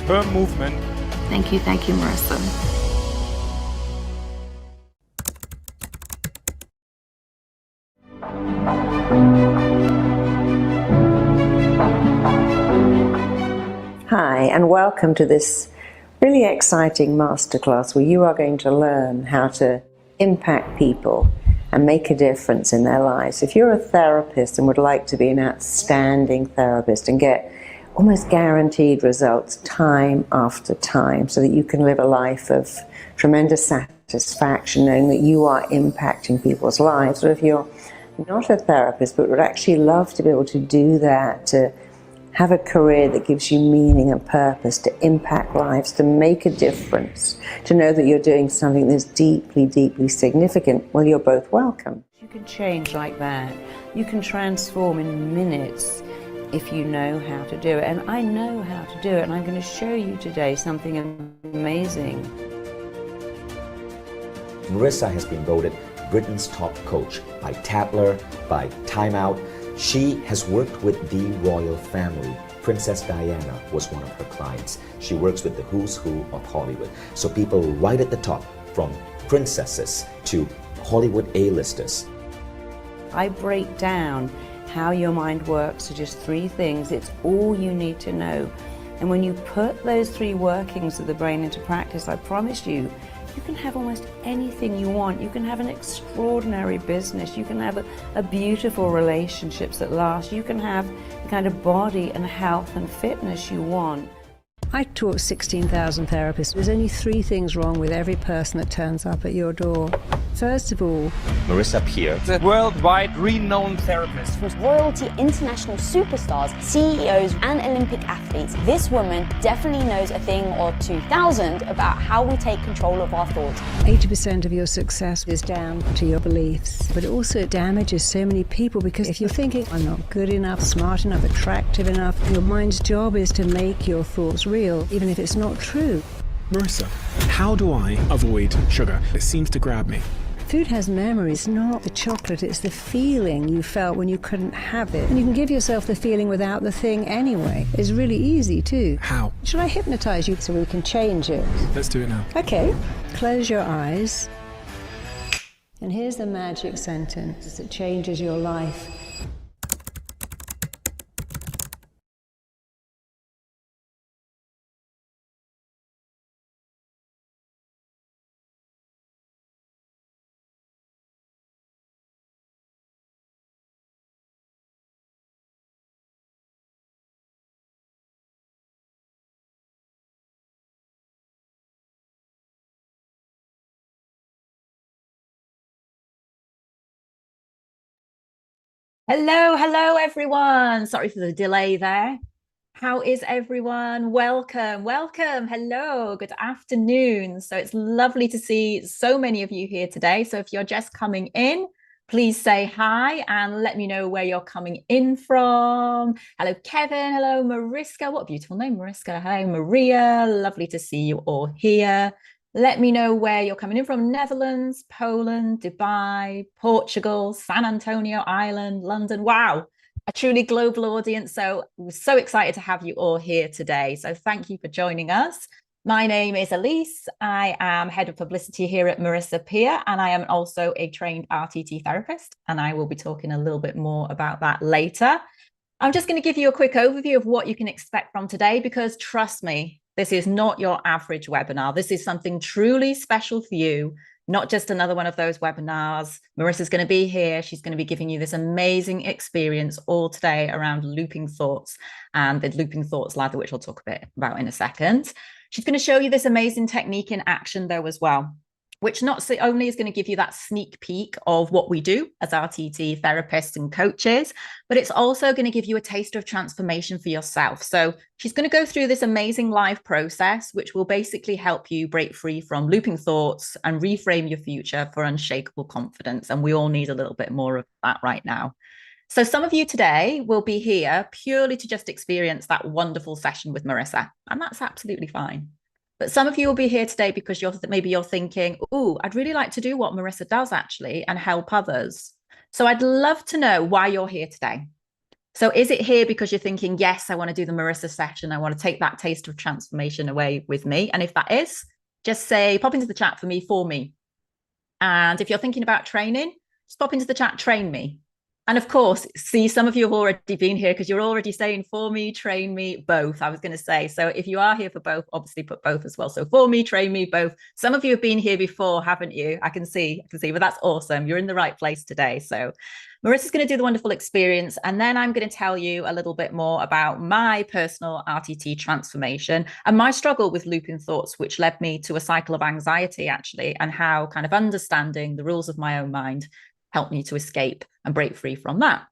her movement. Thank you, Marisa. Hi, and welcome to this really exciting masterclass where you are going to learn how to impact people and make a difference in their lives. If you're a therapist and would like to be an outstanding therapist and get almost guaranteed results time after time so that you can live a life of tremendous satisfaction knowing that you are impacting people's lives, or if you're not a therapist but would actually love to be able to do that, to have a career that gives you meaning and purpose, to impact lives, to make a difference, to know that you're doing something that's deeply, deeply significant, well, you're both welcome. You can change like that. You can transform in minutes if you know how to do it. And I know how to do it, and I'm going to show you today something amazing. Marisa has been voted Britain's top coach by Tatler, by Time Out. She has worked with the royal family. Princess Diana was one of her clients. She works with the who's who of Hollywood. So people right at the top, from princesses to Hollywood A-listers. I break down how your mind works to just 3 things. It's all you need to know. And when you put those 3 workings of the brain into practice, I promise you, you can have almost anything you want. You can have an extraordinary business. You can have a beautiful relationships that last. You can have the kind of body and health and fitness you want. I taught 16,000 therapists. There's only 3 things wrong with every person that turns up at your door. First of all, Marisa Peer, The worldwide renowned therapist. Royalty, international superstars, CEOs and Olympic athletes. This woman definitely knows a thing or 2,000 about how we take control of our thoughts. 80% of your success is down to your beliefs, but also it damages so many people, because if you're thinking, I'm not good enough, smart enough, attractive enough, your mind's job is to make your thoughts real, even if it's not true. Marisa, how do I avoid sugar? It seems to grab me. Food has memory. It's not the chocolate, it's the feeling you felt when you couldn't have it. And you can give yourself the feeling without the thing anyway. It's really easy too. How? Should I hypnotize you so we can change it? Let's do it now. Okay. Close your eyes. And here's the magic sentence that changes your life. Hello, everyone. Sorry for the delay there. How is everyone? Welcome. Hello, good afternoon. So it's lovely to see so many of you here today. So if you're just coming in, please say hi and let me know where you're coming in from. Hello, Kevin. Hello, Mariska. What a beautiful name, Mariska. Hi, Maria. Lovely to see you all here. Let me know where you're coming in from. Netherlands, Poland, Dubai, Portugal, San Antonio, Ireland, London. Wow, a truly global audience. So we're so excited to have you all here today. So thank you for joining us. My name is Elise. I am head of publicity here at Marisa Peer, and I am also a trained RTT therapist. And I will be talking a little bit more about that later. I'm just going to give you a quick overview of what you can expect from today, because trust me, this is not your average webinar. This is something truly special for you, not just another one of those webinars. Marisa's going to be here. She's going to be giving you this amazing experience all today around looping thoughts and the looping thoughts ladder, which I'll talk a bit about in a second. She's going to show you this amazing technique in action though as well, which not only is going to give you that sneak peek of what we do as RTT therapists and coaches, but it's also going to give you a taste of transformation for yourself. So she's going to go through this amazing live process, which will basically help you break free from looping thoughts and reframe your future for unshakable confidence. And we all need a little bit more of that right now. So some of you today will be here purely to just experience that wonderful session with Marisa, and that's absolutely fine. But some of you will be here today because maybe you're thinking, oh, I'd really like to do what Marisa does actually and help others. So I'd love to know why you're here today. So is it here because you're thinking, yes, I want to do the Marisa session. I want to take that taste of transformation away with me. And if that is, just say, pop into the chat for me. And if you're thinking about training, just pop into the chat, train me. And of course, see, some of you have already been here because you're already saying for me, train me, both, I was going to say. So if you are here for both, obviously put both as well. So for me, train me, both. Some of you have been here before, haven't you? I can see, but that's awesome. You're in the right place today. So Marisa's going to do the wonderful experience. And then I'm going to tell you a little bit more about my personal RTT transformation and my struggle with looping thoughts, which led me to a cycle of anxiety, actually, and how kind of understanding the rules of my own mind helped me to escape and break free from that.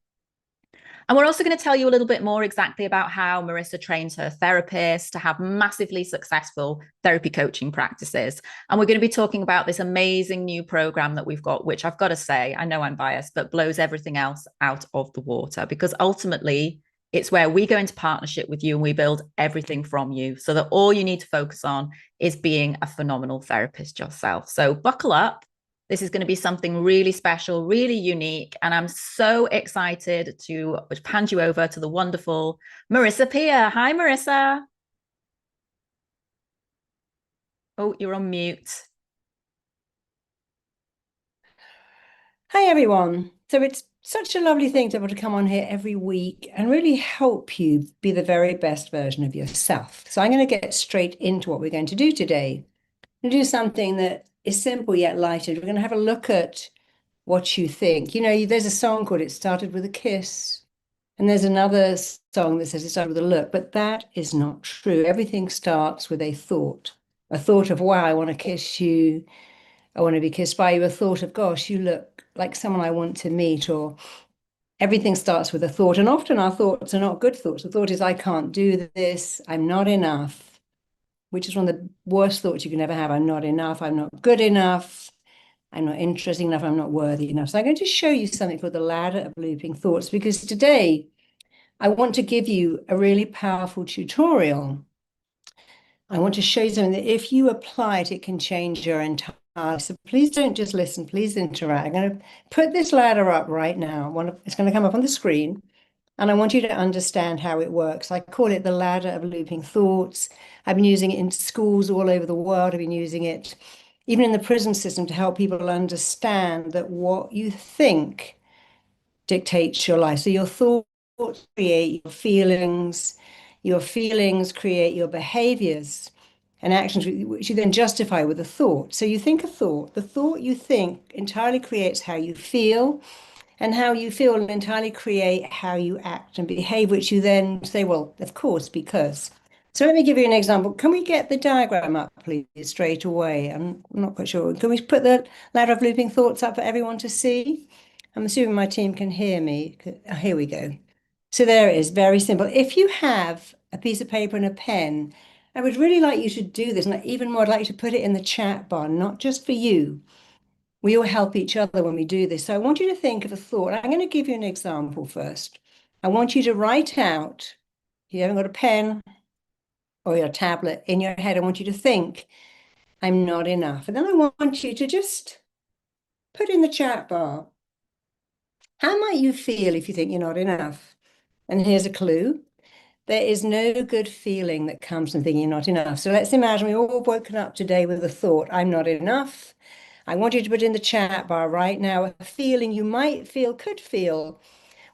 And we're also going to tell you a little bit more exactly about how Marisa trains her therapists to have massively successful therapy coaching practices. And we're going to be talking about this amazing new program that we've got, which I've got to say, I know I'm biased, but blows everything else out of the water, because ultimately it's where we go into partnership with you and we build everything from you so that all you need to focus on is being a phenomenal therapist yourself. So buckle up. This is going to be something really special, really unique. And I'm so excited to hand you over to the wonderful Marisa Peer. Hi, Marisa. Oh, you're on mute. Hi, everyone. So it's such a lovely thing to be able to come on here every week and really help you be the very best version of yourself. So I'm going to get straight into what we're going to do today. We're going to do something that is simple yet lighted. We're going to have a look at what you think. You know, there's a song called It Started With a Kiss, and there's another song that says it started with a look, but that is not true. Everything starts with a thought of, wow, I want to kiss you. I want to be kissed by you. A thought of, gosh, you look like someone I want to meet. Or everything starts with a thought. And often our thoughts are not good thoughts. The thought is, I can't do this. I'm not enough, which is one of the worst thoughts you can ever have. I'm not enough. I'm not good enough. I'm not interesting enough. I'm not worthy enough. So I'm going to show you something called the ladder of looping thoughts, because today I want to give you a really powerful tutorial. I want to show you something that if you apply it, it can change your entire life. So please don't just listen, please interact. I'm going to put this ladder up right now. It's going to come up on the screen. And I want you to understand how it works. I call it the ladder of looping thoughts. I've been using it in schools all over the world. I've been using it even in the prison system to help people understand that what you think dictates your life. So your thoughts create your feelings create your behaviors and actions, which you then justify with a thought. So you think a thought, the thought you think entirely creates how you feel, and how you feel will entirely create how you act and behave, which you then say, well, of course, because. So let me give you an example. Can we get the diagram up, please, straight away? I'm not quite sure. Can we put the ladder of looping thoughts up for everyone to see? I'm assuming my team can hear me. Oh, here we go. So there it is, very simple. If you have a piece of paper and a pen, I would really like you to do this. And even more, I'd like you to put it in the chat bar, not just for you. We all help each other when we do this. So I want you to think of a thought. I'm going to give you an example first. I want you to write out, if you haven't got a pen or your tablet in your head, I want you to think, I'm not enough. And then I want you to just put in the chat bar, how might you feel if you think you're not enough? And here's a clue. There is no good feeling that comes from thinking you're not enough. So let's imagine we've all woken up today with a thought, I'm not enough. I want you to put in the chat bar right now a feeling you might feel, could feel,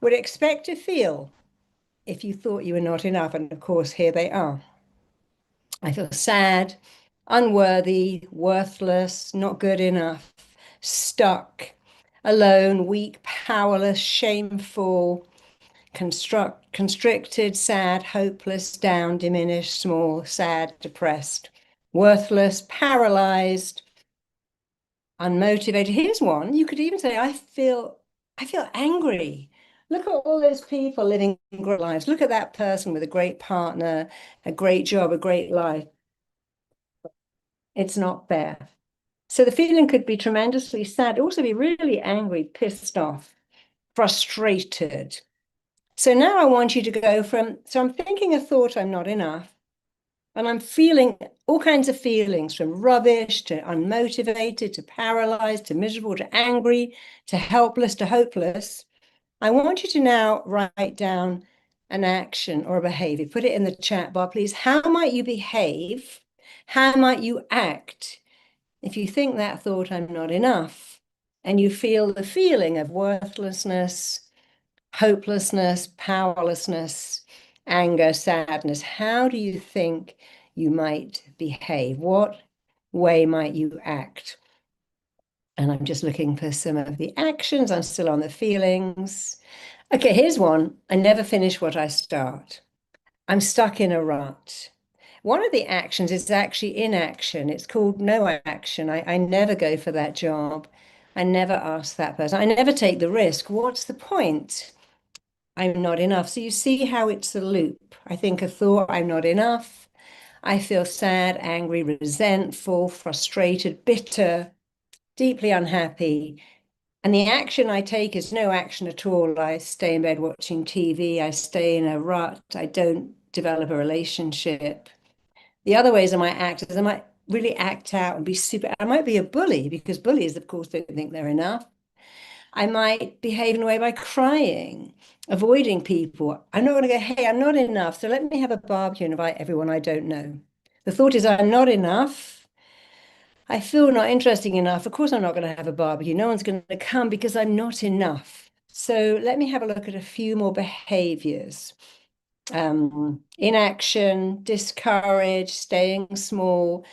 would expect to feel if you thought you were not enough. And of course, here they are. I feel sad, unworthy, worthless, not good enough, stuck, alone, weak, powerless, shameful, constricted, sad, hopeless, down, diminished, small, sad, depressed, worthless, paralyzed, unmotivated. Here's one. You could even say, I feel angry. Look at all those people living great lives. Look at that person with a great partner, a great job, a great life. It's not fair. So the feeling could be tremendously sad, also be really angry, pissed off, frustrated. So now I want you to go so I'm thinking a thought, I'm not enough, and I'm feeling all kinds of feelings, from rubbish to unmotivated to paralyzed to miserable to angry to helpless to hopeless. I want you to now write down an action or a behavior. Put it in the chat bar, please. How might you behave? How might you act if you think that thought, I'm not enough, and you feel the feeling of worthlessness, hopelessness, powerlessness, anger, sadness? How do you think you might behave? What way might you act? And I'm just looking for some of the actions. I'm still on the feelings. Okay, here's one. I never finish what I start. I'm stuck in a rut. One of the actions is actually inaction. It's called no action. I never go for that job. I never ask that person. I never take the risk. What's the point? I'm not enough. So you see how it's a loop. I think a thought, I'm not enough. I feel sad, angry, resentful, frustrated, bitter, deeply unhappy. And the action I take is no action at all. I stay in bed watching TV. I stay in a rut. I don't develop a relationship. The other ways I might act is I might really act out and be super. I might be a bully because bullies, of course, don't think they're enough. I might behave in a way by crying, avoiding people. I'm not going to go, hey, I'm not enough. So let me have a barbecue and invite everyone I don't know. The thought is, I'm not enough. I feel not interesting enough. Of course, I'm not going to have a barbecue. No one's going to come because I'm not enough. So let me have a look at a few more behaviors. Inaction, discourage, staying small,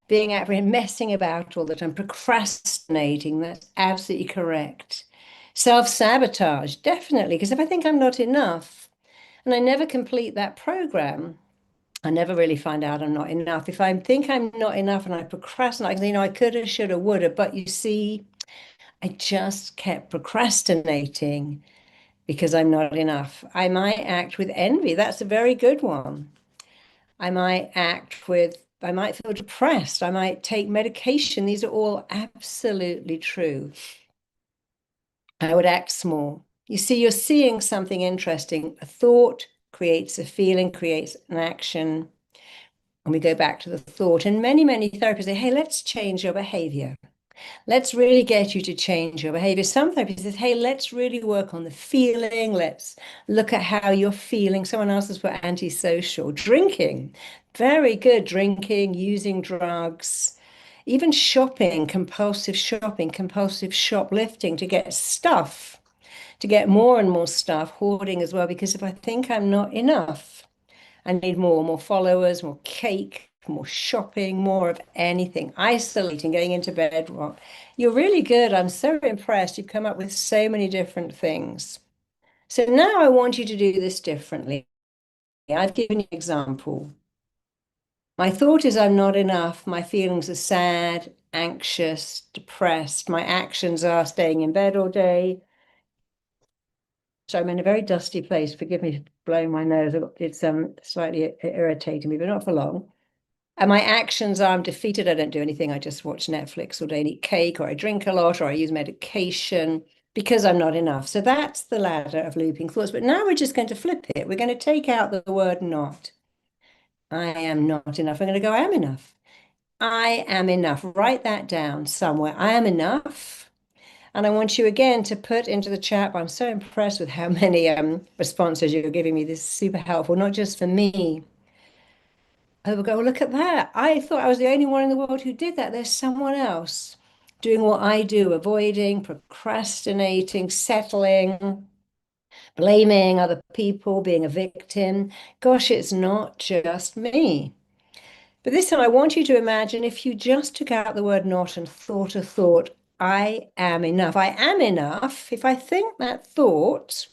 being apprehensive, messing about all the time, procrastinating. That's absolutely correct. Self-sabotage, definitely, because if I think I'm not enough and I never complete that program, I never really find out I'm not enough. If I think I'm not enough and I procrastinate, I coulda, shoulda, woulda, but you see, I just kept procrastinating because I'm not enough. I might act with envy. That's a very good one. I might feel depressed. I might take medication. These are all absolutely true. I would act small. You see, you're seeing something interesting. A thought creates a feeling, creates an action. And we go back to the thought. And many, many therapists say, hey, let's change your behavior. Let's really get you to change your behavior. Some therapists say, hey, let's really work on the feeling. Let's look at how you're feeling. Someone else has put antisocial. Drinking, very good. Drinking, using drugs, even shopping, compulsive shoplifting to get stuff, to get more and more stuff, hoarding as well. Because if I think I'm not enough, I need more followers, more cake, more shopping, more of anything, isolating, getting into bed. Well, you're really good. I'm so impressed. You've come up with so many different things. So now I want you to do this differently. I've given you an example. My thought is I'm not enough. My feelings are sad, anxious, depressed. My actions are staying in bed all day. So I'm in a very dusty place. Forgive me for blowing my nose. It's slightly irritating me, but not for long. And my actions are I'm defeated. I don't do anything. I just watch Netflix all day and eat cake, or I drink a lot, or I use medication because I'm not enough. So that's the ladder of looping thoughts. But now we're just going to flip it. We're going to take out the word not. I am not enough. I'm going to go, I am enough. I am enough. Write that down somewhere. I am enough. And I want you again to put into the chat. I'm so impressed with how many responses you're giving me. This is super helpful, not just for me. I will go, look at that. I thought I was the only one in the world who did that. There's someone else doing what I do, avoiding, procrastinating, settling, blaming other people, being a victim. Gosh, it's not just me. But this time I want you to imagine if you just took out the word not and thought a thought, I am enough. I am enough. If I think that thought,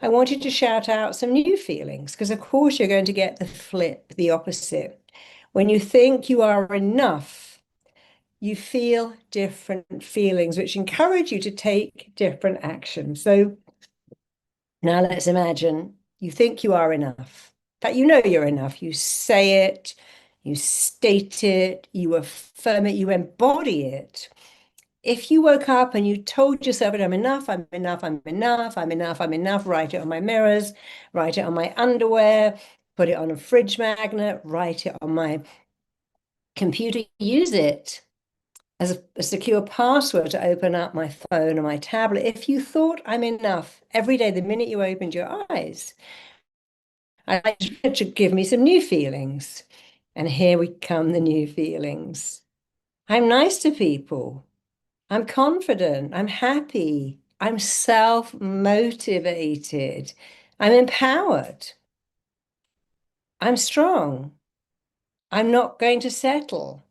I want you to shout out some new feelings, because of course you're going to get the flip, the opposite. When you think you are enough, you feel different feelings, which encourage you to take different actions. So now let's imagine you think you are enough, that you know you're enough. You say it, you state it, you affirm it, you embody it. If you woke up and you told yourself, I'm enough, I'm enough, I'm enough, I'm enough, I'm enough, write it on my mirrors, write it on my underwear, put it on a fridge magnet, write it on my computer, use it. as a secure password to open up my phone or my tablet. If you thought I'm enough every day, the minute you opened your eyes, I like you to give me some new feelings. And here we come, the new feelings. I'm nice to people. I'm confident. I'm happy. I'm self-motivated. I'm empowered. I'm strong. I'm not going to settle.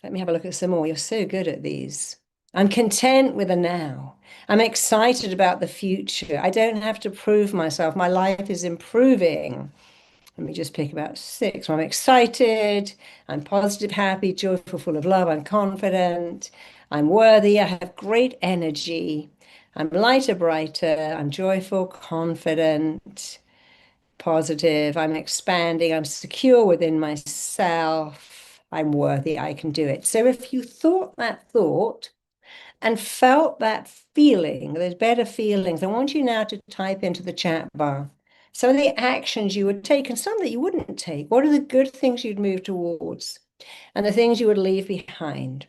Let me have a look at some more. You're so good at these. I'm content with the now. I'm excited about the future. I don't have to prove myself. My life is improving. Let me just pick about 6. I'm excited. I'm positive, happy, joyful, full of love. I'm confident. I'm worthy. I have great energy. I'm lighter, brighter. I'm joyful, confident, positive. I'm expanding. I'm secure within myself. I'm worthy. I can do it. So if you thought that thought and felt that feeling, those better feelings, I want you now to type into the chat bar some of the actions you would take and some that you wouldn't take. What are the good things you'd move towards and the things you would leave behind?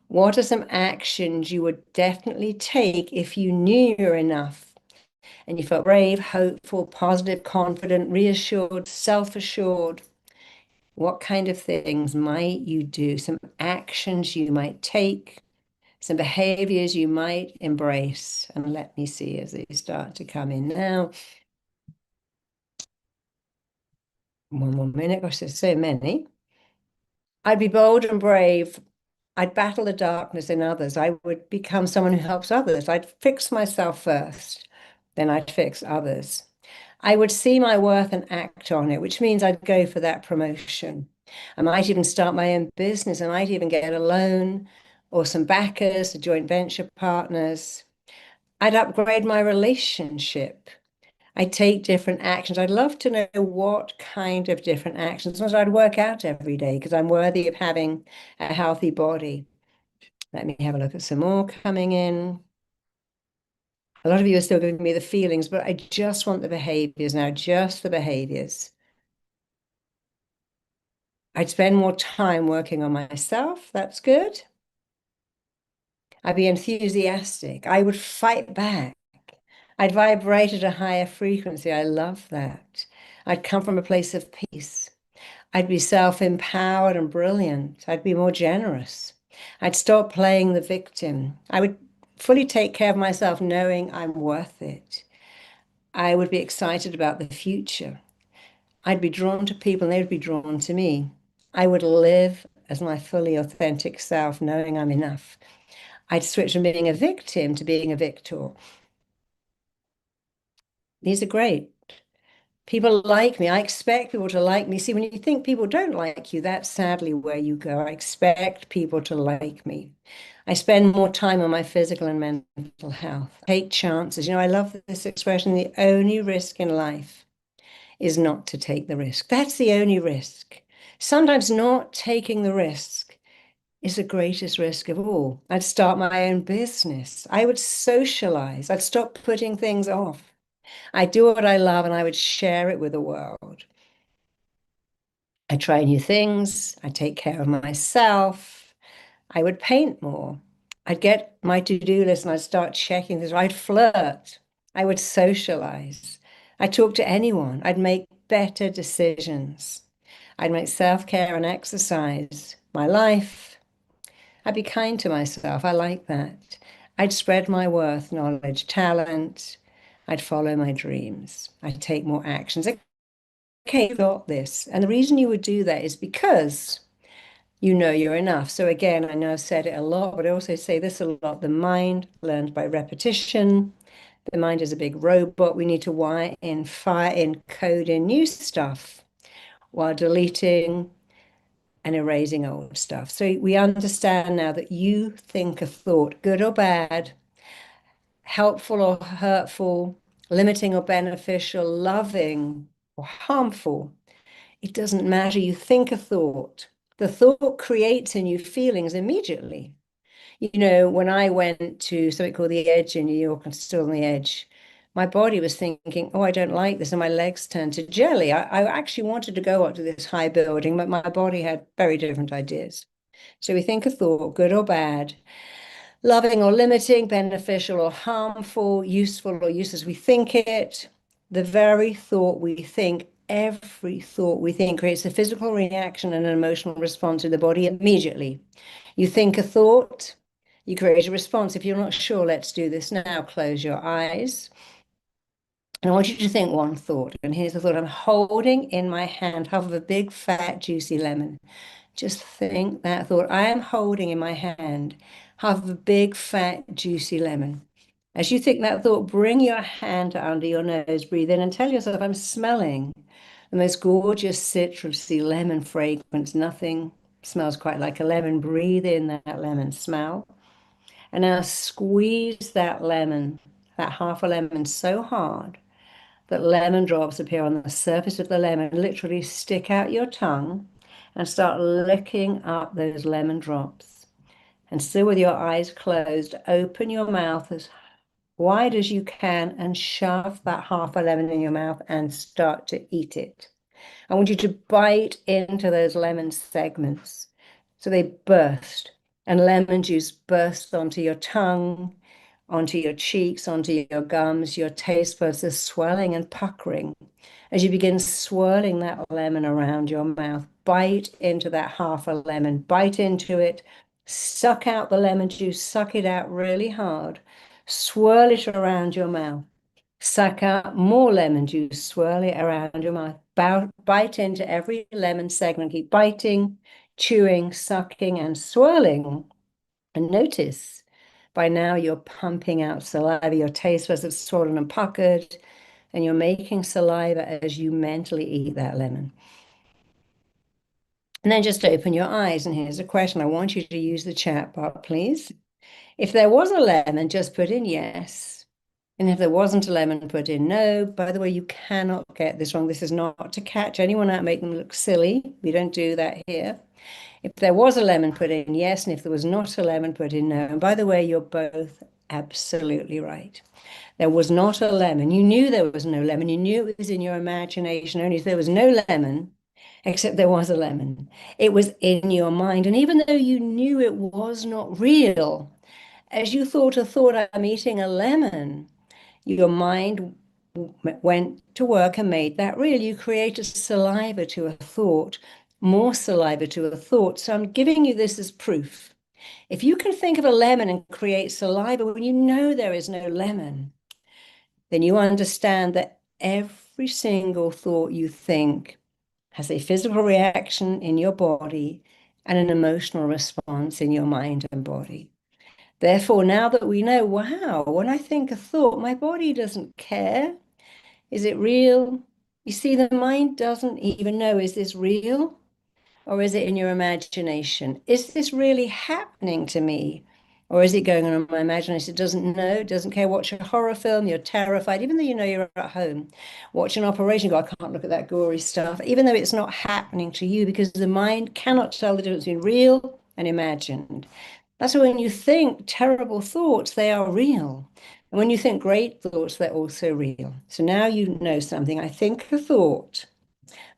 What are some actions you would definitely take if you knew you're enough and you felt brave, hopeful, positive, confident, reassured, self-assured? What kind of things might you do? Some actions you might take, some behaviors you might embrace. And let me see as they start to come in now. One more minute. Gosh, there's so many. I'd be bold and brave. I'd battle the darkness in others. I would become someone who helps others. I'd fix myself first, then I'd fix others. I would see my worth and act on it, which means I'd go for that promotion. I might even start my own business. I might even get a loan or some backers, joint venture partners. I'd upgrade my relationship. I'd take different actions. I'd love to know what kind of different actions. I'd work out every day because I'm worthy of having a healthy body. Let me have a look at some more coming in. A lot of you are still giving me the feelings, but I just want the behaviors now, just the behaviors. I'd spend more time working on myself. That's good. I'd be enthusiastic. I would fight back. I'd vibrate at a higher frequency. I love that. I'd come from a place of peace. I'd be self-empowered and brilliant. I'd be more generous. I'd stop playing the victim. I would fully take care of myself, knowing I'm worth it. I would be excited about the future. I'd be drawn to people and they would be drawn to me. I would live as my fully authentic self, knowing I'm enough. I'd switch from being a victim to being a victor. These are great. People like me. I expect people to like me. See, when you think people don't like you, that's sadly where you go. I expect people to like me. I spend more time on my physical and mental health. Take chances. You know, I love this expression, the only risk in life is not to take the risk. That's the only risk. Sometimes not taking the risk is the greatest risk of all. I'd start my own business. I would socialize. I'd stop putting things off. I'd do what I love and I would share it with the world. I try new things. I take care of myself. I would paint more. I'd get my to-do list and I'd start checking this. I'd flirt. I would socialize. I'd talk to anyone. I'd make better decisions. I'd make self-care and exercise my life. I'd be kind to myself. I like that. I'd spread my worth, knowledge, talent. I'd follow my dreams. I'd take more actions. Okay, you got this. And the reason you would do that is because you know you're enough. So again, I know I've said it a lot, but I also say this a lot. The mind learns by repetition. The mind is a big robot. We need to wire in, fire in, code in new stuff while deleting and erasing old stuff. So we understand now that you think a thought, good or bad, helpful or hurtful, limiting or beneficial, loving or harmful, it doesn't matter. You think a thought. The thought creates in you feelings immediately. You know, when I went to something called The Edge in New York and still on the edge, my body was thinking, oh, I don't like this. And my legs turned to jelly. I actually wanted to go up to this high building, but my body had very different ideas. So we think a thought, good or bad, loving or limiting, beneficial or harmful, useful or useless. We think it. The very thought we think, every thought we think creates a physical reaction and an emotional response in the body immediately. You think a thought, you create a response. If you're not sure, let's do this now. Close your eyes. And I want you to think one thought. And here's the thought. I'm holding in my hand half of a big, fat, juicy lemon. Just think that thought. I am holding in my hand half of a big, fat, juicy lemon. As you think that thought, bring your hand under your nose, breathe in, and tell yourself, I'm smelling the most gorgeous, citrusy lemon fragrance. Nothing smells quite like a lemon. Breathe in that lemon smell. And now squeeze that lemon, that half a lemon, so hard that lemon drops appear on the surface of the lemon. Literally stick out your tongue and start licking up those lemon drops. And still with your eyes closed, open your mouth as wide as you can and shove that half a lemon in your mouth and start to eat it. I want you to bite into those lemon segments so they burst, and lemon juice bursts onto your tongue, onto your cheeks, onto your gums. Your taste buds are swelling and puckering as you begin swirling that lemon around your mouth. Bite into that half a lemon, bite into it, suck out the lemon juice, suck it out really hard, swirl it around your mouth, suck out more lemon juice, swirl it around your mouth, bite into every lemon segment, keep biting, chewing, sucking, and swirling. And notice by now you're pumping out saliva, your taste buds have swollen and puckered, and you're making saliva as you mentally eat that lemon. And then just open your eyes, and here's a question. I want you to use the chat bar, please. If there was a lemon, just put in yes. And if there wasn't a lemon, put in no. By the way, you cannot get this wrong. This is not to catch anyone out, make them look silly. We don't do that here. If there was a lemon, put in yes. And if there was not a lemon, put in no. And by the way, you're both absolutely right. There was not a lemon. You knew there was no lemon. You knew it was in your imagination. Only if there was no lemon, except there was a lemon. It was in your mind. And even though you knew it was not real, as you thought a thought, I'm eating a lemon, your mind went to work and made that real. You created saliva to a thought, more saliva to a thought. So I'm giving you this as proof. If you can think of a lemon and create saliva when you know there is no lemon, then you understand that every single thought you think has a physical reaction in your body and an emotional response in your mind and body. Therefore, now that we know, wow, when I think a thought, my body doesn't care. Is it real? You see, the mind doesn't even know, is this real? Or is it in your imagination? Is this really happening to me? Or is it going on in my imagination? It doesn't know, doesn't care. Watch a horror film, you're terrified, even though you know you're at home. Watch an operation, go, I can't look at that gory stuff, even though it's not happening to you, because the mind cannot tell the difference between real and imagined. That's why when you think terrible thoughts, they are real. And when you think great thoughts, they're also real. So now you know something. I think a thought.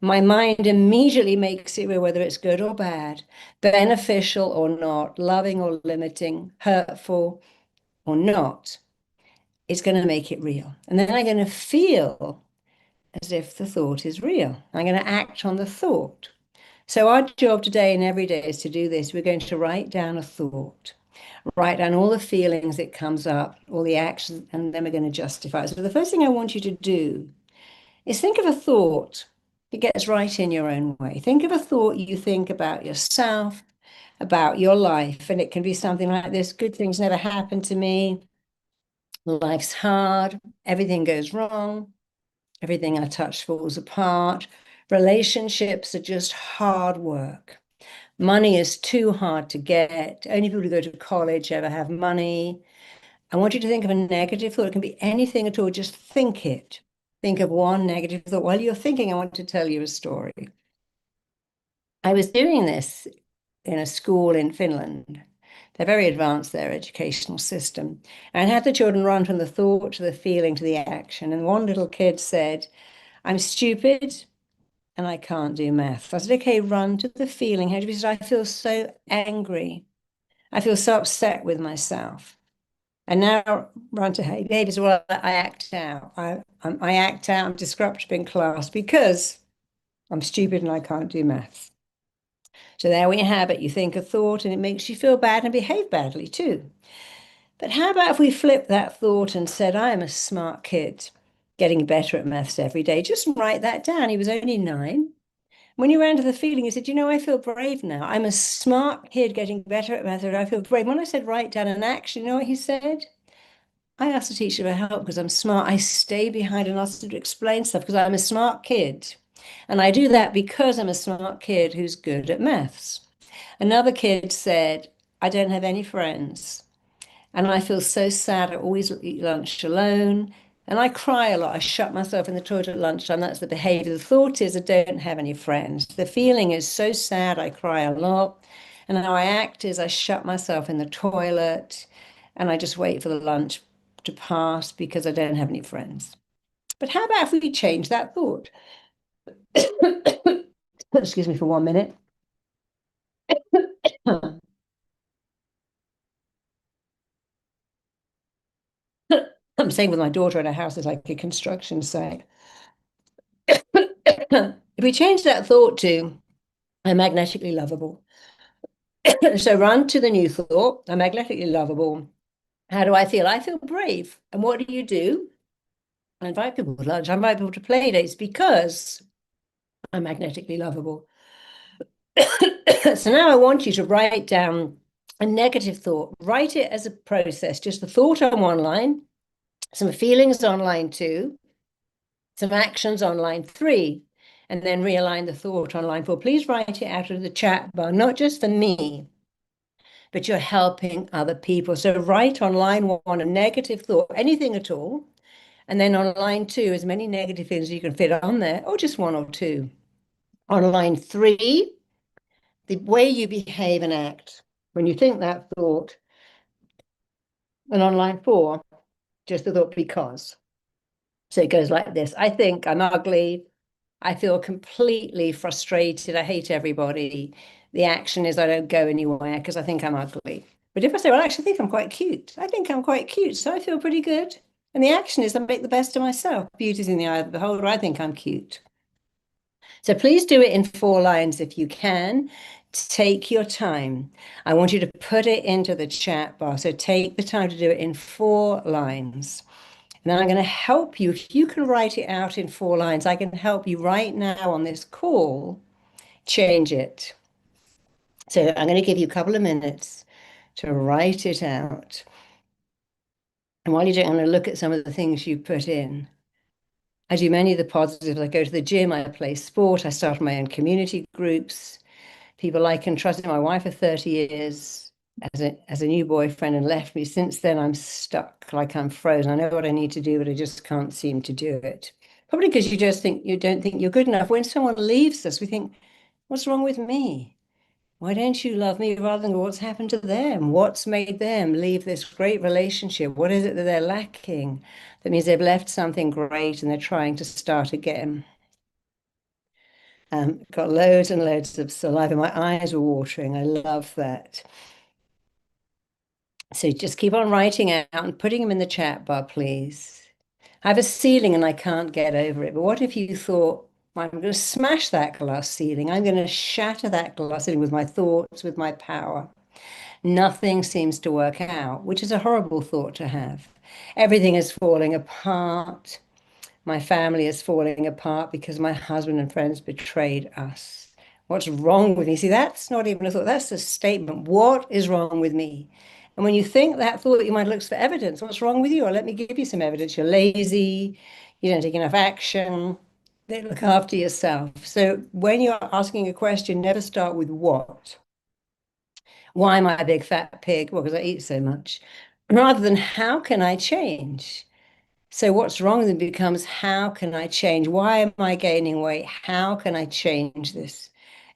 My mind immediately makes it real, whether it's good or bad, beneficial or not, loving or limiting, hurtful or not. It's going to make it real. And then I'm going to feel as if the thought is real. I'm going to act on the thought. So our job today and every day is to do this. We're going to write down a thought, write down all the feelings it comes up, all the actions, and then we're going to justify it. So the first thing I want you to do is think of a thought that gets right in your own way. Think of a thought you think about yourself, about your life, and it can be something like this: good things never happen to me, life's hard, everything goes wrong, everything I touch falls apart, relationships are just hard work. Money is too hard to get. Only people who go to college ever have money. I want you to think of a negative thought. It can be anything at all. Just think it. Think of one negative thought. While you're thinking, I want to tell you a story. I was doing this in a school in Finland. They're very advanced, their educational system. And had the children run from the thought to the feeling to the action. And one little kid said, I'm stupid, and I can't do math. I said, okay, run to the feeling. How do you feel? I feel so angry. I feel so upset with myself. And now run to behaviors. Well, I act out. I act out. I'm disruptive in class because I'm stupid and I can't do maths. So there we have it. You think a thought and it makes you feel bad and behave badly too. But how about if we flip that thought and said, I am a smart kid, getting better at maths every day. Just write that down. He was only 9. When you ran to the feeling, he said, you know, I feel brave now. I'm a smart kid getting better at maths. I feel brave. When I said write down an action, you know what he said? I asked the teacher for help because I'm smart. I stay behind and ask them to explain stuff because I'm a smart kid. And I do that because I'm a smart kid who's good at maths. Another kid said, I don't have any friends. And I feel so sad. I always eat lunch alone. And I cry a lot. I shut myself in the toilet at lunchtime. That's the behavior. The thought is I don't have any friends. The feeling is so sad. I cry a lot. And how I act is I shut myself in the toilet and I just wait for the lunch to pass because I don't have any friends. But how about if we change that thought? Excuse me for 1 minute. I'm staying with my daughter at a house that's like a construction site. If we change that thought to, I'm magnetically lovable. So run to the new thought, I'm magnetically lovable. How do I feel? I feel brave. And what do you do? I invite people to lunch, I invite people to play dates because I'm magnetically lovable. So now I want you to write down a negative thought. Write it as a process, just the thought on one line, some feelings on line 2, some actions on line 3, and then realign the thought on line 4. Please write it out of the chat bar, not just for me, but you're helping other people. So write on line 1 a negative thought, anything at all. And then on line 2, as many negative things as you can fit on there, or just 1 or 2. On line 3, the way you behave and act when you think that thought. And on line 4, just the thought because. So it goes like this. I think I'm ugly. I feel completely frustrated. I hate everybody. The action is I don't go anywhere because I think I'm ugly. But if I say, well, I actually think I'm quite cute. I think I'm quite cute, so I feel pretty good. And the action is I make the best of myself. Beauty's in the eye of the beholder. I think I'm cute. So please do it in 4 lines if you can. Take your time. I want you to put it into the chat bar. So take the time to do it in 4 lines. And I'm going to help you. If you can write it out in 4 lines, I can help you right now on this call change it. So I'm going to give you a couple of minutes to write it out. And while you're doing it, I'm going to look at some of the things you put in. I do many of the positives. I go to the gym, I play sport, I start my own community groups. People like and trusted my wife for 30 years as a new boyfriend and left me. Since then, I'm stuck, like I'm frozen. I know what I need to do, but I just can't seem to do it. Probably because you don't think you're good enough. When someone leaves us, we think, what's wrong with me? Why don't you love me rather than what's happened to them? What's made them leave this great relationship? What is it that they're lacking? That means they've left something great and they're trying to start again. Got loads and loads of saliva. My eyes were watering. I love that. So just keep on writing out and putting them in the chat bar, please. I have a ceiling and I can't get over it. But what if you thought, I'm going to smash that glass ceiling. I'm going to shatter that glass ceiling with my thoughts, with my power. Nothing seems to work out, which is a horrible thought to have. Everything is falling apart. My family is falling apart because my husband and friends betrayed us. What's wrong with me? See, that's not even a thought. That's a statement. What is wrong with me? And when you think that thought, your mind looks for evidence. What's wrong with you? Or let me give you some evidence. You're lazy. You don't take enough action. They look after yourself. So when you're asking a question, never start with what. Why am I a big fat pig? Well, because I eat so much. Rather than how can I change? So what's wrong then becomes how can I change? Why am I gaining weight? How can I change this?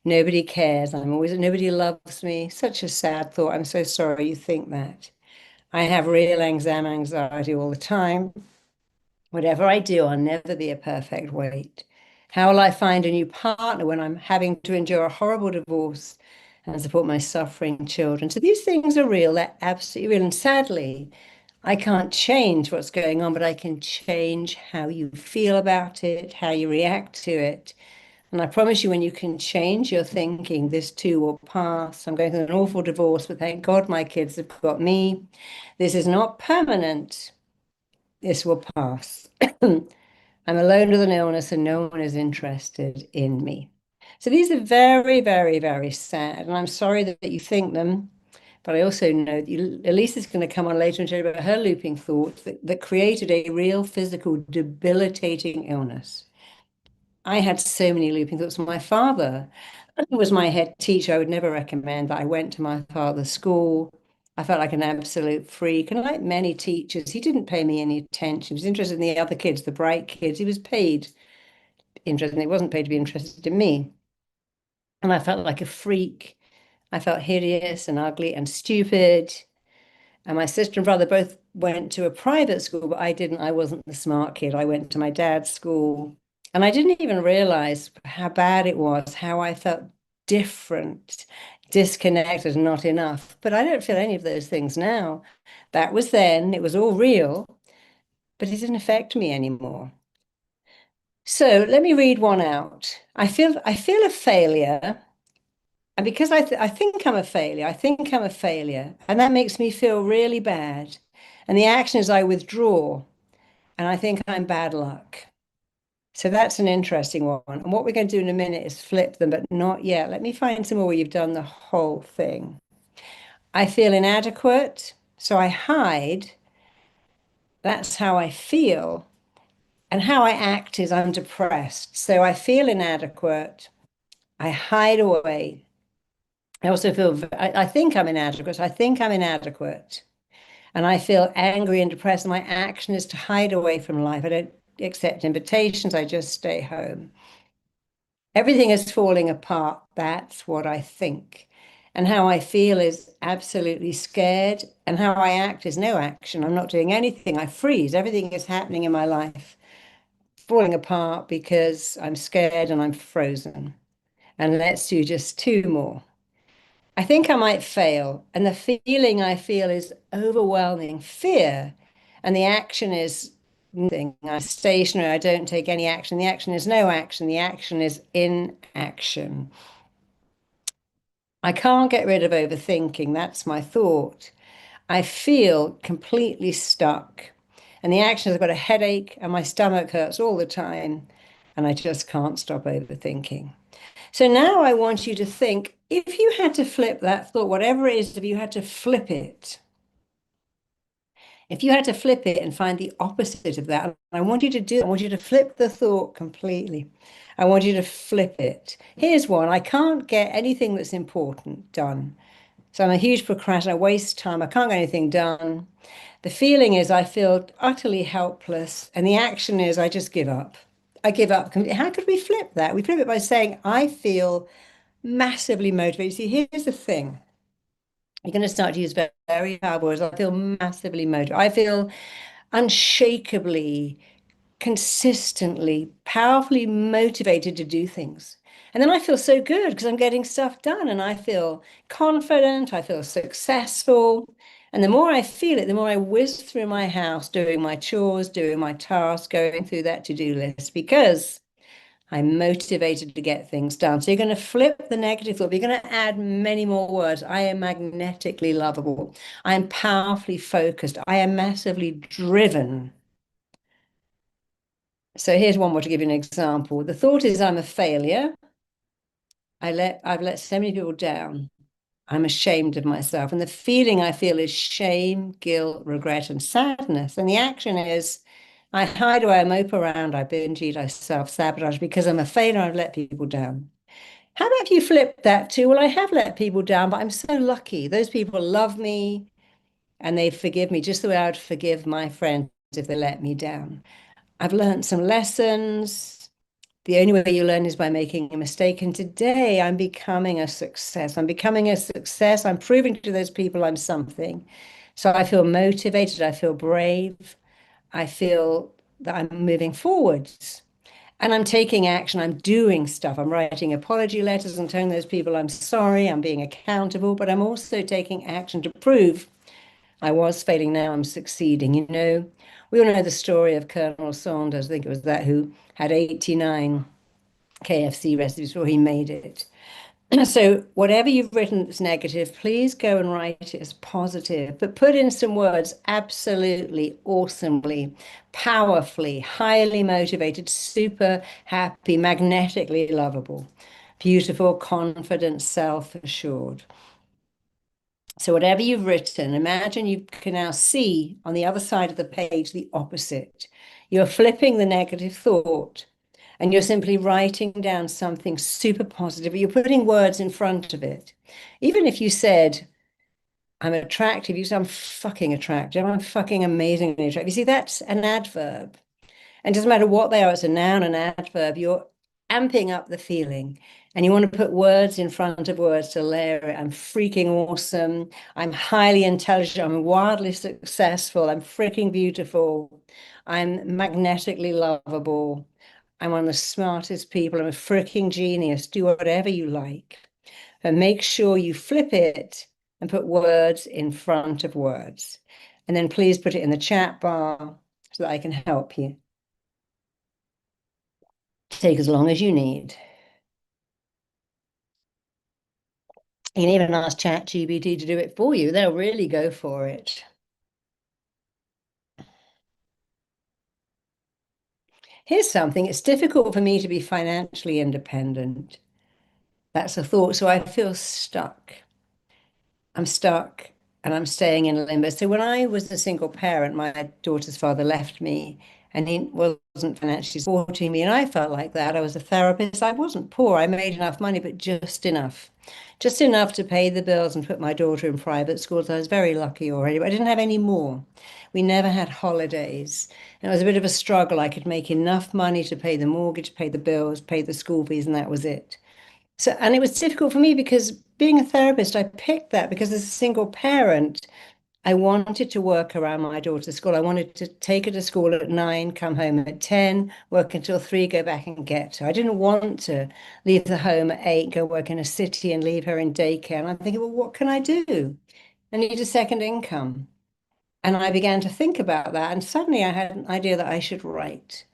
Nobody cares. Nobody loves me. Such a sad thought. I'm so sorry you think that. I have real anxiety all the time. Whatever I do, I'll never be a perfect weight. How will I find a new partner when I'm having to endure a horrible divorce and support my suffering children? So these things are real, they're absolutely real. And sadly, I can't change what's going on, but I can change how you feel about it, how you react to it. And I promise you, when you can change your thinking, this too will pass. I'm going through an awful divorce, but thank God my kids have got me. This is not permanent. This will pass. I'm alone with an illness and no one is interested in me. So these are very, very, very sad. And I'm sorry that you think them, but I also know that Elise is going to come on later and tell you about her looping thoughts that created a real physical debilitating illness. I had so many looping thoughts. My father was my head teacher. I would never recommend that. I went to my father's school. I felt like an absolute freak. And like many teachers, he didn't pay me any attention. He was interested in the other kids, the bright kids. He was paid interested. He wasn't paid to be interested in me. And I felt like a freak. I felt hideous and ugly and stupid. And my sister and brother both went to a private school, but I didn't. I wasn't the smart kid. I went to my dad's school. And I didn't even realize how bad it was, how I felt different, disconnected, not enough. But I don't feel any of those things now. That was then, it was all real, but it didn't affect me anymore. So let me read one out. I feel a failure. And because I think I'm a failure, and that makes me feel really bad. And the action is I withdraw, and I think I'm bad luck. So that's an interesting one. And what we're going to do in a minute is flip them, but not yet. Let me find some more where you've done the whole thing. I feel inadequate, so I hide. That's how I feel. And how I act is I'm depressed. So I feel inadequate. I hide away. I also feel, I think I'm inadequate. I think I'm inadequate. And I feel angry and depressed. And my action is to hide away from life. I don't accept invitations. I just stay home. Everything is falling apart. That's what I think. And how I feel is absolutely scared. And how I act is no action. I'm not doing anything. I freeze. Everything is happening in my life falling apart because I'm scared and I'm frozen. And let's do just two more. I think I might fail. And the feeling I feel is overwhelming fear. And the action is nothing. I'm stationary. I don't take any action. The action is no action. The action is inaction. I can't get rid of overthinking. That's my thought. I feel completely stuck. And the action is I've got a headache and my stomach hurts all the time. And I just can't stop overthinking. So now I want you to think, if you had to flip that thought, whatever it is, if you had to flip it, and find the opposite of that, I want you to do, I want you to flip the thought completely. I want you to flip it. Here's one. I can't get anything that's important done. So I'm a huge procrastinator. I waste time. I can't get anything done. The feeling is I feel utterly helpless. And the action is I just give up. I give up. How could we flip that? We flip it by saying, I feel massively motivated. See, here's the thing. You're going to start to use very, very powerful words. I feel massively motivated. I feel unshakably, consistently, powerfully motivated to do things. And then I feel so good because I'm getting stuff done and I feel confident, I feel successful. And the more I feel it, the more I whiz through my house, doing my chores, doing my tasks, going through that to-do list because I'm motivated to get things done. So you're going to flip the negative thought. You're going to add many more words. I am magnetically lovable. I am powerfully focused. I am massively driven. So here's one more to give you an example. The thought is I'm a failure. I've let so many people down. I'm ashamed of myself. And the feeling I feel is shame, guilt, regret, and sadness. And the action is I hide away, I mope around, I binge eat, I self-sabotage because I'm a failure, I've let people down. How about if you flip that to, well, I have let people down, but I'm so lucky. Those people love me and they forgive me just the way I would forgive my friends if they let me down. I've learned some lessons. The only way you learn is by making a mistake. And today I'm becoming a success. I'm becoming a success. I'm proving to those people I'm something. So I feel motivated. I feel brave. I feel that I'm moving forwards. And I'm taking action, I'm doing stuff. I'm writing apology letters and telling those people I'm sorry, I'm being accountable, but I'm also taking action to prove I was failing, now I'm succeeding. You know, we all know the story of Colonel Sanders, I think it was that, who had 89 KFC recipes before he made it. So whatever you've written that's negative, please go and write it as positive, but put in some words absolutely, awesomely, powerfully, highly motivated, super happy, magnetically lovable, beautiful, confident, self-assured. So whatever you've written, imagine you can now see on the other side of the page the opposite. You're flipping the negative thought and you're simply writing down something super positive. You're putting words in front of it. Even if you said, I'm attractive, you say, I'm fucking attractive, I'm fucking amazingly attractive. You see, that's an adverb. And it doesn't matter what they are, it's a noun, an adverb. You're amping up the feeling. And you want to put words in front of words to layer it. I'm freaking awesome. I'm highly intelligent. I'm wildly successful. I'm freaking beautiful. I'm magnetically lovable. I'm one of the smartest people. I'm a freaking genius. Do whatever you like. But make sure you flip it and put words in front of words. And then please put it in the chat bar so that I can help you. Take as long as you need. You can even ask ChatGPT to do it for you. They'll really go for it. Here's something. It's difficult for me to be financially independent. That's a thought. So I feel stuck. I'm stuck and I'm staying in limbo. So when I was a single parent, my daughter's father left me and he wasn't financially supporting me. And I felt like that. I was a therapist. I wasn't poor. I made enough money, but just enough to pay the bills and put my daughter in private schools. I was very lucky already, but I didn't have any more. We never had holidays. And it was a bit of a struggle. I could make enough money to pay the mortgage, pay the bills, pay the school fees, and that was it. So, and it was difficult for me because being a therapist, I picked that because as a single parent, I wanted to work around my daughter's school. I wanted to take her to school at 9, come home at 10, work until 3, go back and get her. I didn't want to leave the home at 8, go work in a city and leave her in daycare. And I'm thinking, well, what can I do? I need a second income. And I began to think about that. And suddenly I had an idea that I should write.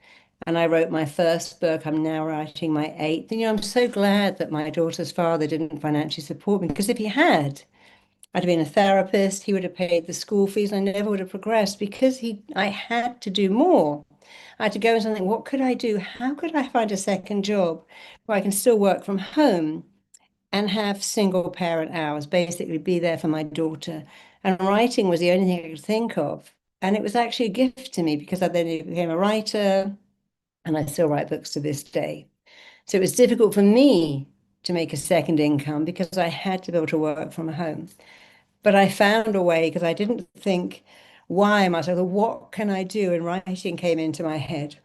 And I wrote my first book. I'm now writing my 8th. And, you know, I'm so glad that my daughter's father didn't financially support me, because if he had, I'd have been a therapist, he would have paid the school fees, and I never would have progressed because I had to do more. I had to go and think, what could I do? How could I find a second job where I can still work from home and have single parent hours, basically be there for my daughter? And writing was the only thing I could think of. And it was actually a gift to me because I then became a writer and I still write books to this day. So it was difficult for me to make a second income because I had to be able to work from home. But I found a way because I didn't think, why am I? So what can I do? And writing came into my head.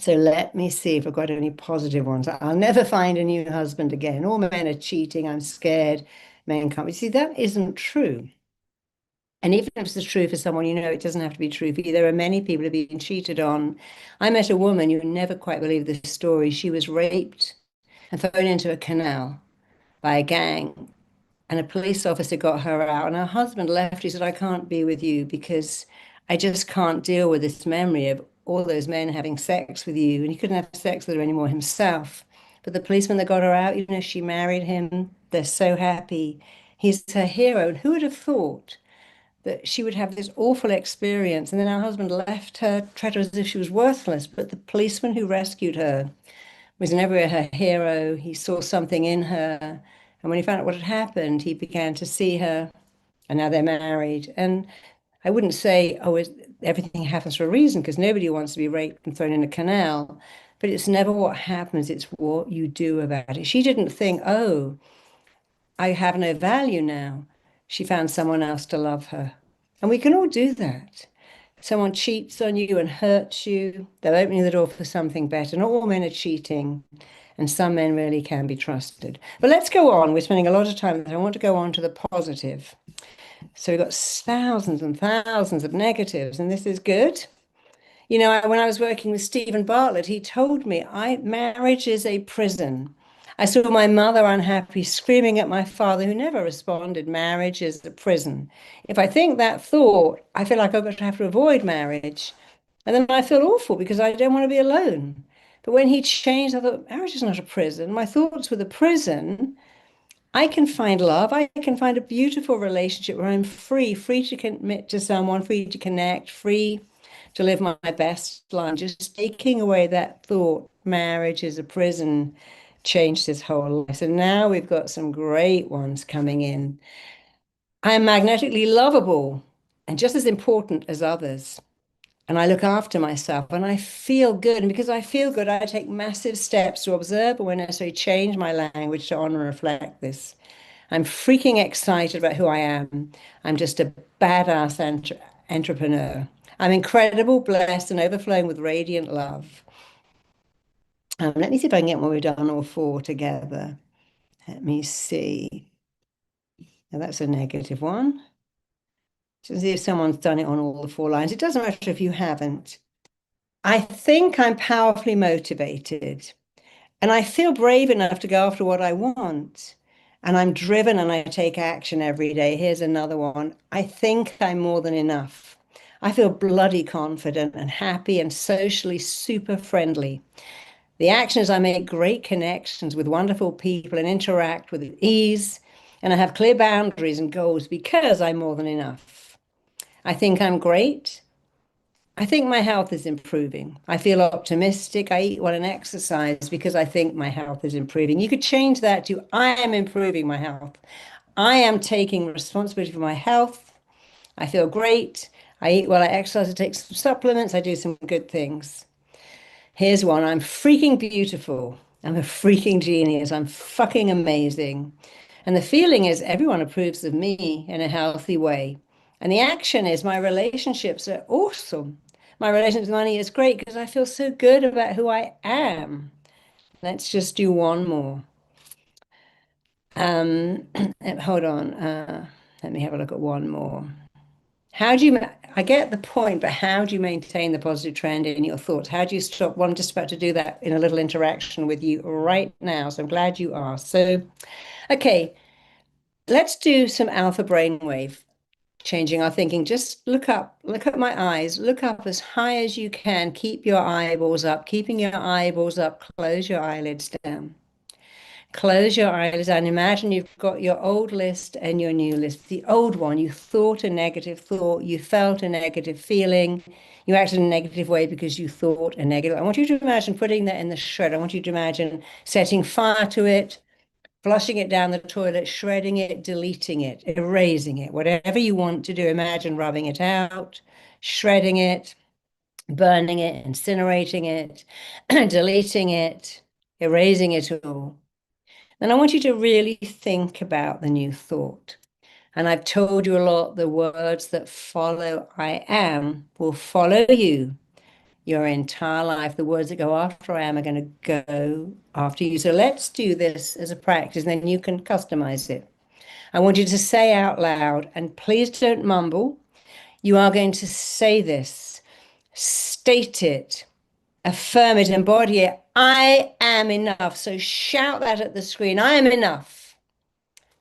So let me see if I've got any positive ones. I'll never find a new husband again. All men are cheating. I'm scared. Men can't be. See, that isn't true. And even if it's true for someone, you know, it doesn't have to be true for you. There are many people who have been cheated on. I met a woman, you would never quite believe this story. She was raped and thrown into a canal by a gang. And a police officer got her out, and her husband left. He said, I can't be with you because I just can't deal with this memory of all those men having sex with you. And he couldn't have sex with her anymore himself. But the policeman that got her out, you know, she married him. They're so happy. He's her hero. And who would have thought that she would have this awful experience? And then her husband left her, treated her as if she was worthless. But the policeman who rescued her was never her hero. He saw something in her. And when he found out what had happened, he began to see her, and now they're married. And I wouldn't say, oh, everything happens for a reason, because nobody wants to be raped and thrown in a canal. But it's never what happens, it's what you do about it. She didn't think, oh, I have no value now. She found someone else to love her. And we can all do that. Someone cheats on you and hurts you, they're opening the door for something better. Not all men are cheating. And some men really can be trusted. But let's go on. We're spending a lot of time. I want to go on to the positive. So we've got thousands and thousands of negatives, and this is good. You know, when I was working with Stephen Bartlett, he told me, marriage is a prison. I saw my mother unhappy, screaming at my father, who never responded. Marriage is a prison. If I think that thought, I feel like I'm going to have to avoid marriage. And then I feel awful because I don't want to be alone. But when he changed, I thought, marriage is not a prison. My thoughts were the prison. I can find love. I can find a beautiful relationship where I'm free to commit to someone, free to connect, free to live my best life. Just taking away that thought, marriage is a prison, changed his whole life. So now we've got some great ones coming in. I'm magnetically lovable and just as important as others. And I look after myself and I feel good. And because I feel good, I take massive steps to observe and when necessary, change my language to honor and reflect this. I'm freaking excited about who I am. I'm just a badass entrepreneur. I'm incredible, blessed, and overflowing with radiant love. Let me see if I can get what we've done all four together. Let me see. Now that's a negative one. So see if someone's done it on all the four lines. It doesn't matter if you haven't. I think I'm powerfully motivated. And I feel brave enough to go after what I want. And I'm driven and I take action every day. Here's another one. I think I'm more than enough. I feel bloody confident and happy and socially super friendly. The action is I make great connections with wonderful people and interact with ease. And I have clear boundaries and goals because I'm more than enough. I think I'm great. I think my health is improving. I feel optimistic. I eat well and exercise because I think my health is improving. You could change that to I am improving my health. I am taking responsibility for my health. I feel great. I eat well, I exercise, I take some supplements, I do some good things. Here's one. I'm freaking beautiful. I'm a freaking genius. I'm fucking amazing. And the feeling is everyone approves of me in a healthy way. And the action is my relationships are awesome. My relationship with money is great because I feel so good about who I am. Let's just do one more. Hold on. Let me have a look at one more. I get the point, but how do you maintain the positive trend in your thoughts? How do you stop? Well, I'm just about to do that in a little interaction with you right now. So I'm glad you asked. So, okay, let's do some alpha brainwave changing our thinking. Just look up, look at my eyes, look up as high as you can. Keep your eyeballs up, keeping your eyeballs up. Close your eyelids down. Close your eyes and imagine you've got your old list and your new list. The old one, you thought a negative thought, you felt a negative feeling, you acted in a negative way because you thought a negative. I want you to imagine putting that in the shred. I want you to imagine setting fire to it, flushing it down the toilet, shredding it, deleting it, erasing it, whatever you want to do. Imagine rubbing it out, shredding it, burning it, incinerating it, deleting it, erasing it all. And I want you to really think about the new thought. And I've told you a lot, the words that follow I am will follow you your entire life. The words that go after I am are going to go after you. So let's do this as a practice, and then you can customize it. I want you to say out loud, and please don't mumble. You are going to say this, state it, affirm it, embody it. I am enough. So shout that at the screen. I am enough.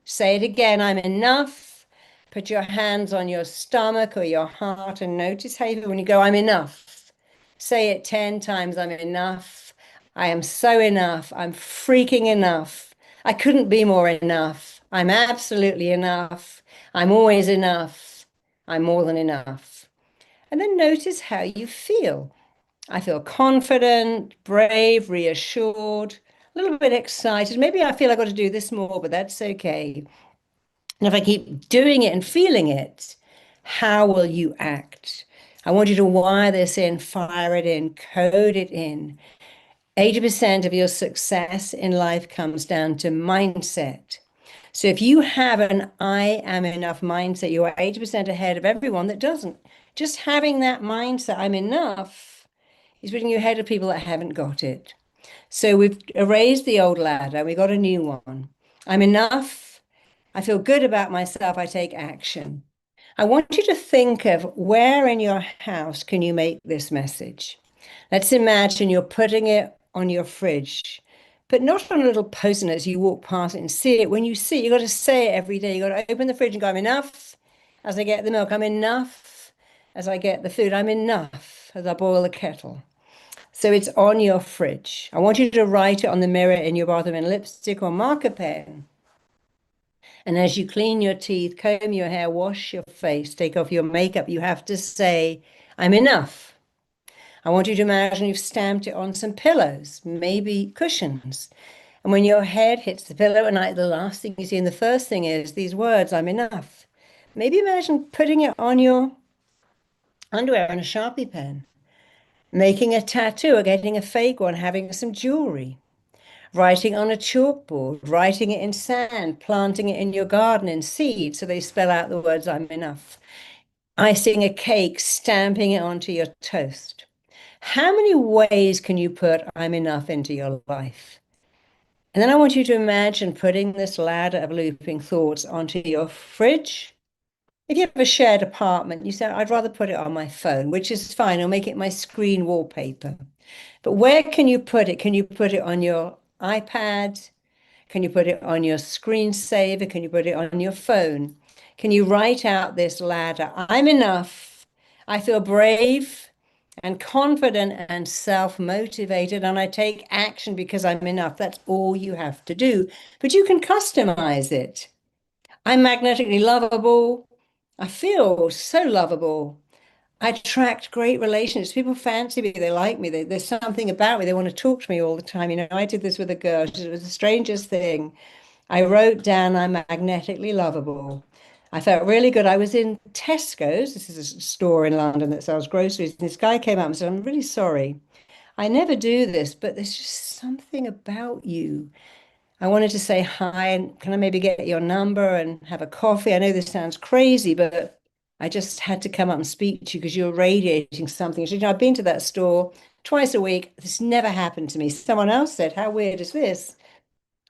Say it again. I'm enough. Put your hands on your stomach or your heart and notice how you feel when you go, I'm enough. Say it 10 times. I'm enough. I am so enough. I'm freaking enough. I couldn't be more enough. I'm absolutely enough. I'm always enough. I'm more than enough. And then notice how you feel. I feel confident, brave, reassured, a little bit excited. Maybe I feel I've got to do this more, but that's okay. And if I keep doing it and feeling it, how will you act? I want you to wire this in, fire it in, code it in. 80% of your success in life comes down to mindset. So if you have an I am enough mindset, you are 80% ahead of everyone that doesn't. Just having that mindset, I'm enough, is putting you ahead of people that haven't got it. So we've erased the old ladder. We got a new one. I'm enough. I feel good about myself. I take action. I want you to think of where in your house can you make this message. Let's imagine you're putting it on your fridge, but not on a little post-it note as you walk past it and see it. When you see it, you've got to say it every day. You've got to open the fridge and go, I'm enough. As I get the milk, I'm enough. As I get the food, I'm enough. As I boil the kettle. So it's on your fridge. I want you to write it on the mirror in your bathroom in lipstick or marker pen. And as you clean your teeth, comb your hair, wash your face, take off your makeup, you have to say, I'm enough. I want you to imagine you've stamped it on some pillows, maybe cushions. And when your head hits the pillow at night, the last thing you see and the first thing is these words, I'm enough. Maybe imagine putting it on your underwear in a Sharpie pen, making a tattoo or getting a fake one, having some jewelry, writing on a chalkboard, writing it in sand, planting it in your garden in seed so they spell out the words, I'm enough. Icing a cake, stamping it onto your toast. How many ways can you put I'm enough into your life? And then I want you to imagine putting this ladder of looping thoughts onto your fridge. If you have a shared apartment, you say, I'd rather put it on my phone, which is fine. I'll make it my screen wallpaper. But where can you put it? Can you put it on your iPad? Can you put it on your screensaver? Can you put it on your phone? Can you write out this ladder? I'm enough. I feel brave and confident and self-motivated, and I take action because I'm enough. That's all you have to do. But you can customize it. I'm magnetically lovable. I feel so lovable. I attract great relationships. People fancy me. They like me. There's something about me. They want to talk to me all the time. You know, I did this with a girl. It was the strangest thing. I wrote down, I'm magnetically lovable. I felt really good. I was in Tesco's. This is a store in London that sells groceries. And this guy came up and said, I'm really sorry. I never do this, but there's just something about you. I wanted to say hi, and can I maybe get your number and have a coffee? I know this sounds crazy, but I just had to come up and speak to you because you're radiating something. She said, I've been to that store twice a week. This never happened to me. Someone else said, how weird is this?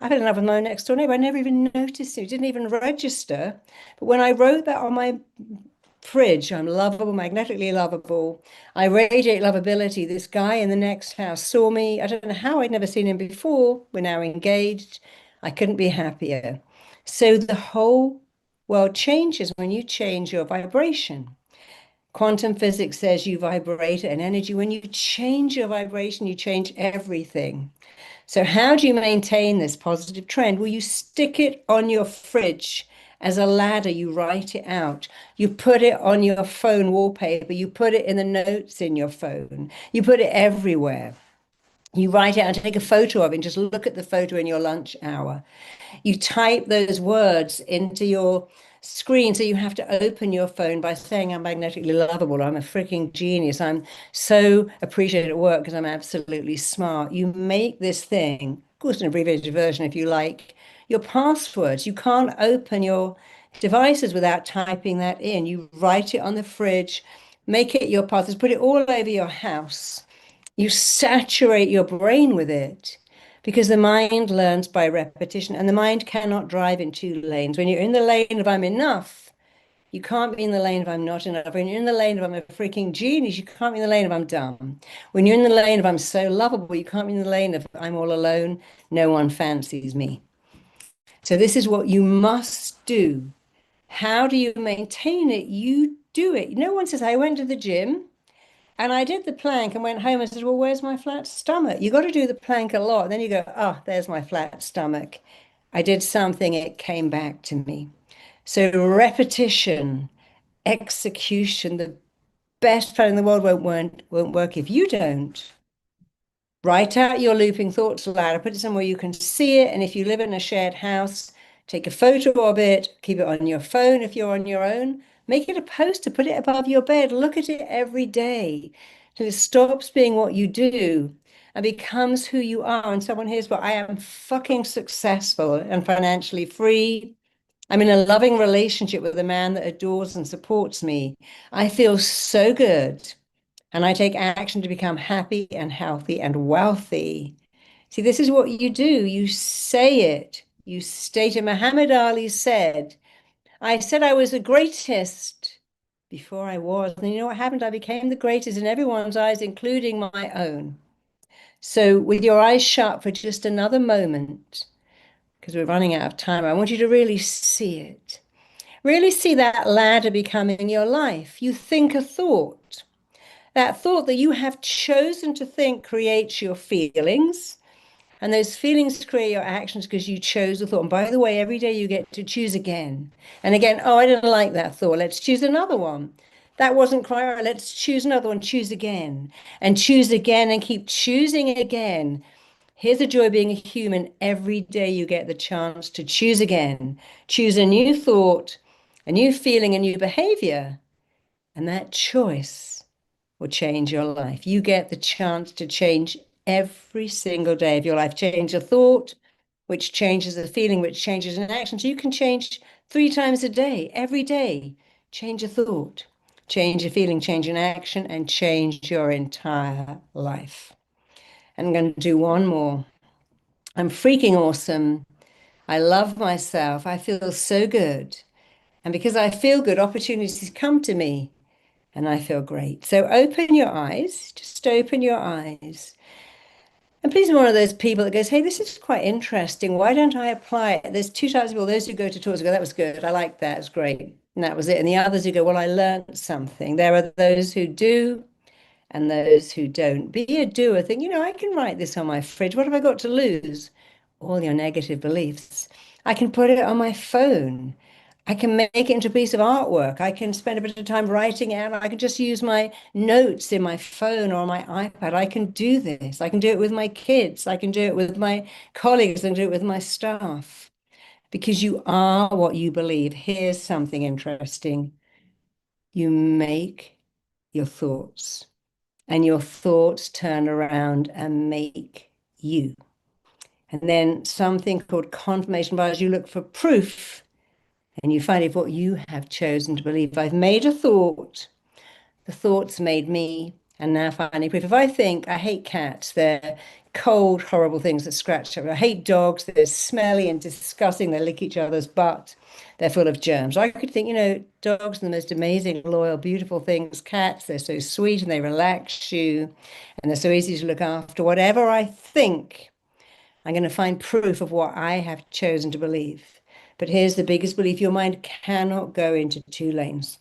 I fell in love with my next door neighbor. I never even noticed it. Didn't even register. But when I wrote that on my fridge, I'm lovable, magnetically lovable. I radiate lovability. This guy in the next house saw me. I don't know how, I'd never seen him before. We're now engaged. I couldn't be happier. So the whole world changes when you change your vibration. Quantum physics says you vibrate an energy. When you change your vibration, you change everything. So how do you maintain this positive trend? Well, you stick it on your fridge as a ladder. You write it out. You put it on your phone wallpaper. You put it in the notes in your phone. You put it everywhere. You write it out, take a photo of it, and just look at the photo in your lunch hour. You type those words into your screen, so you have to open your phone by saying I'm magnetically lovable, I'm a freaking genius, I'm so appreciated at work because I'm absolutely smart. You make this thing, of course an abbreviated version if you like, your passwords. You can't open your devices without typing that in. You write it on the fridge, make it your passwords, put it all over your house. You saturate your brain with it. Because the mind learns by repetition, and the mind cannot drive in two lanes. When you're in the lane of I'm enough, you can't be in the lane of I'm not enough. When you're in the lane of I'm a freaking genius, you can't be in the lane of I'm dumb. When you're in the lane of I'm so lovable, you can't be in the lane of I'm all alone, no one fancies me. So this is what you must do. How do you maintain it? You do it. No one says, I went to the gym and I did the plank and went home and said, well, where's my flat stomach? You got to do the plank a lot. Then you go, oh, there's my flat stomach. I did something, it came back to me. So repetition, execution, the best plan in the world won't work if you don't. Write out your looping thoughts ladder, put it somewhere you can see it. And if you live in a shared house, take a photo of it, keep it on your phone if you're on your own. Make it a poster, put it above your bed, look at it every day till it stops being what you do and becomes who you are. And someone hears, well, I am fucking successful and financially free. I'm in a loving relationship with a man that adores and supports me. I feel so good. And I take action to become happy and healthy and wealthy. See, this is what you do. You say it. You state it. Muhammad Ali said, I said I was the greatest before I was. And you know what happened? I became the greatest in everyone's eyes, including my own. So with your eyes shut for just another moment, because we're running out of time, I want you to really see it. Really see that ladder becoming your life. You think a thought. That thought that you have chosen to think creates your feelings. And those feelings create your actions because you chose a thought. And by the way, every day you get to choose again and again. Oh, I didn't like that thought. Let's choose another one. That wasn't quite right. Let's choose another one. Choose again and keep choosing again. Here's the joy of being a human. Every day you get the chance to choose again, choose a new thought, a new feeling, a new behavior. And that choice will change your life. You get the chance to change every single day of your life. Change a thought, which changes a feeling, which changes an action. So you can change 3 times a day, every day. Change a thought, change a feeling, change an action, and change your entire life. And I'm going to do one more. I'm freaking awesome. I love myself. I feel so good. And because I feel good, opportunities come to me and I feel great. So open your eyes, just open your eyes. And please be one of those people that goes, hey, this is quite interesting. Why don't I apply it? There's 2 types of people, those who go to talks and go, that was good. I like that. It's great. And that was it. And the others who go, well, I learned something. There are those who do and those who don't. Be a doer. Think, you know, I can write this on my fridge. What have I got to lose? All your negative beliefs. I can put it on my phone. I can make it into a piece of artwork. I can spend a bit of time writing it out. I can just use my notes in my phone or my iPad. I can do this. I can do it with my kids. I can do it with my colleagues. I can do it with my staff. Because you are what you believe. Here's something interesting. You make your thoughts, and your thoughts turn around and make you. And then something called confirmation bias. You look for proof and you find if what you have chosen to believe. I've made a thought, the thought's made me, and now finding proof. If I think I hate cats, they're cold, horrible things that scratch up. I hate dogs, they're smelly and disgusting, they lick each other's butt, they're full of germs. I could think, you know, dogs are the most amazing, loyal, beautiful things. Cats, they're so sweet and they relax you and they're so easy to look after. Whatever I think, I'm going to find proof of what I have chosen to believe. But here's the biggest belief. Your mind cannot go into 2 lanes.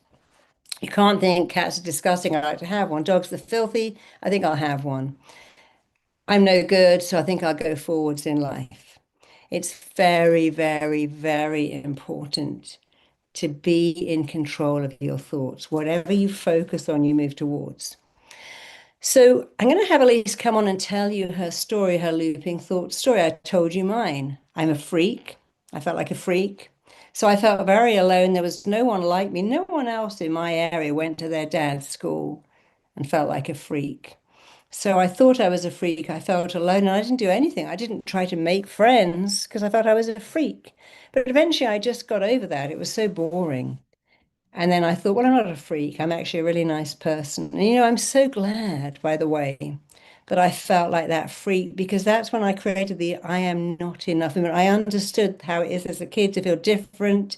You can't think cats are disgusting, I'd like to have one. Dogs are filthy, I think I'll have one. I'm no good, so I think I'll go forwards in life. It's very, very, very important to be in control of your thoughts. Whatever you focus on, you move towards. So I'm going to have Elise come on and tell you her story, her looping thought story. I told you mine. I'm a freak. I felt like a freak. So I felt very alone. There was no one like me. No one else in my area went to their dad's school and felt like a freak. So I thought I was a freak. I felt alone and I didn't do anything. I didn't try to make friends because I felt I was a freak. But eventually I just got over that. It was so boring. And then I thought, well, I'm not a freak. I'm actually a really nice person. And, you know, I'm so glad, by the way, that I felt like that freak because that's when I created the I am not enough movement. I understood how it is as a kid to feel different,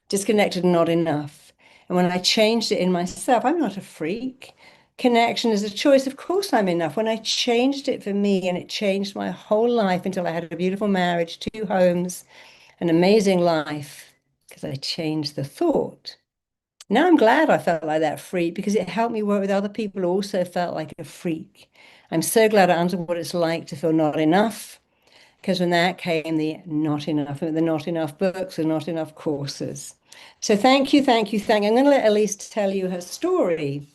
disconnected, and not enough. And when I changed it in myself, I'm not a freak. Connection is a choice. Of course, I'm enough. When I changed it for me and it changed my whole life until I had a beautiful marriage, 2 homes, an amazing life, because I changed the thought. Now I'm glad I felt like that freak because it helped me work with other people who also felt like a freak. I'm so glad I understood what it's like to feel not enough because when that came the not enough, the not enough books and not enough courses. So thank you, thank you, thank you. I'm going to let Elise tell you her story.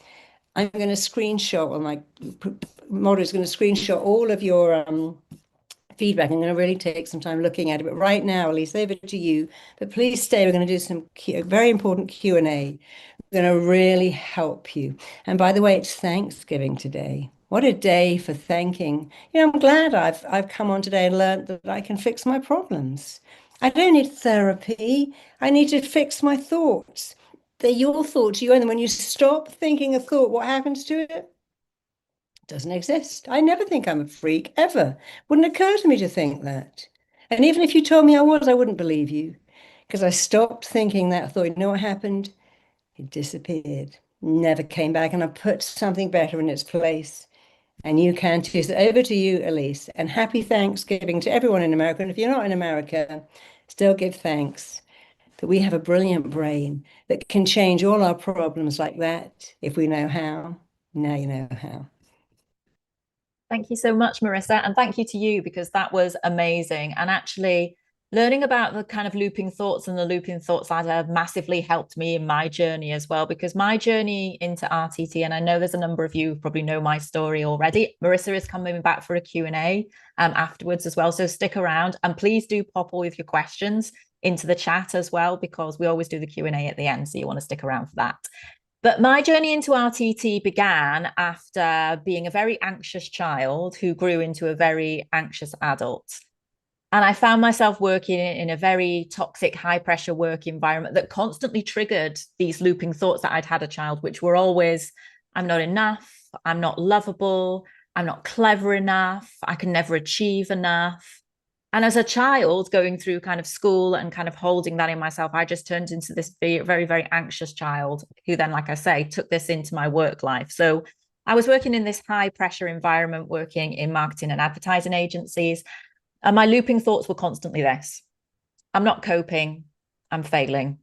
I'm going to screenshot, well, my model is going to screenshot all of your feedback. I'm going to really take some time looking at it. But right now, Elise, over to you. But please stay. We're going to do some very important Q&A. We're going to really help you. And by the way, it's Thanksgiving today. What a day for thanking. You know, I'm glad I've come on today and learned that I can fix my problems. I don't need therapy. I need to fix my thoughts. They're your thoughts. You own them. When you stop thinking a thought, what happens to it? Doesn't exist. I never think I'm a freak, ever. Wouldn't occur to me to think that. And even if you told me I was, I wouldn't believe you because I stopped thinking that thought. You know what happened? It disappeared, never came back, and I put something better in its place. And you can too. So over to you, Elise. And happy Thanksgiving to everyone in America. And if you're not in America, still give thanks that we have a brilliant brain that can change all our problems like that if we know how. Now you know how. Thank you so much, Marisa. And thank you to you, because that was amazing. And actually, learning about the kind of looping thoughts and the looping thoughts ladder massively helped me in my journey as well, because my journey into RTT, and I know there's a number of you who probably know my story already. Marisa is coming back for a Q&A afterwards as well. So stick around, and please do pop all of your questions into the chat as well, because we always do the Q&A at the end. So you want to stick around for that. But my journey into RTT began after being a very anxious child who grew into a very anxious adult. And I found myself working in a very toxic, high pressure work environment that constantly triggered these looping thoughts that I'd had a child, which were always, I'm not enough, I'm not lovable, I'm not clever enough, I can never achieve enough. And as a child going through kind of school and kind of holding that in myself, I just turned into this very, very, very anxious child who then, like I say, took this into my work life. So I was working in this high pressure environment, working in marketing and advertising agencies. And my looping thoughts were constantly this: I'm not coping, I'm failing.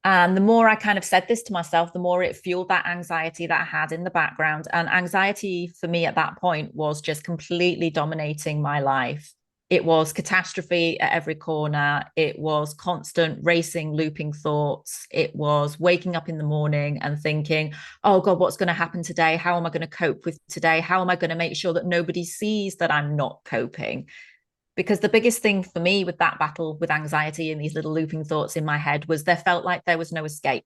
And the more I kind of said this to myself, the more it fueled that anxiety that I had in the background. And anxiety for me at that point was just completely dominating my life. It was catastrophe at every corner. It was constant racing, looping thoughts. It was waking up in the morning and thinking, oh God, what's going to happen today? How am I going to cope with today? How am I going to make sure that nobody sees that I'm not coping? Because the biggest thing for me with that battle with anxiety and these little looping thoughts in my head was there felt like there was no escape.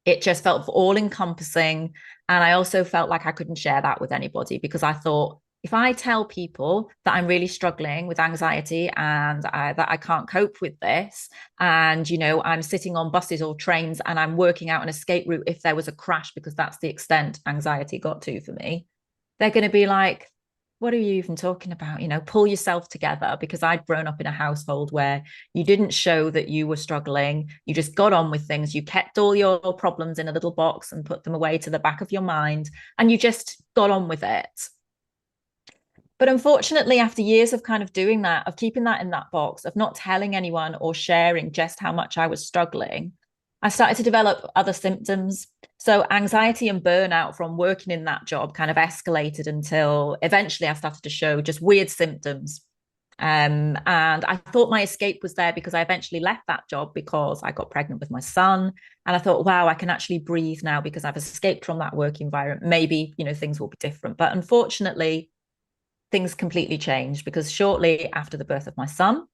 It just felt all encompassing. And I also felt like I couldn't share that with anybody, because I thought, if I tell people that I'm really struggling with anxiety and that I can't cope with this, and, you know, I'm sitting on buses or trains and I'm working out an escape route if there was a crash, because that's the extent anxiety got to for me, they're going to be like, what are you even talking about? You know, pull yourself together. Because I'd grown up in a household where you didn't show that you were struggling. You just got on with things. You kept all your problems in a little box and put them away to the back of your mind, and you just got on with it. But unfortunately, after years of kind of doing that, of keeping that in that box, of not telling anyone or sharing just how much I was struggling, I started to develop other symptoms. So anxiety and burnout from working in that job kind of escalated until eventually I started to show just weird symptoms. And I thought my escape was there, because I eventually left that job because I got pregnant with my son. And I thought, wow, I can actually breathe now because I've escaped from that work environment. Maybe, you know, things will be different. But unfortunately, things completely changed, because shortly after the birth of my son,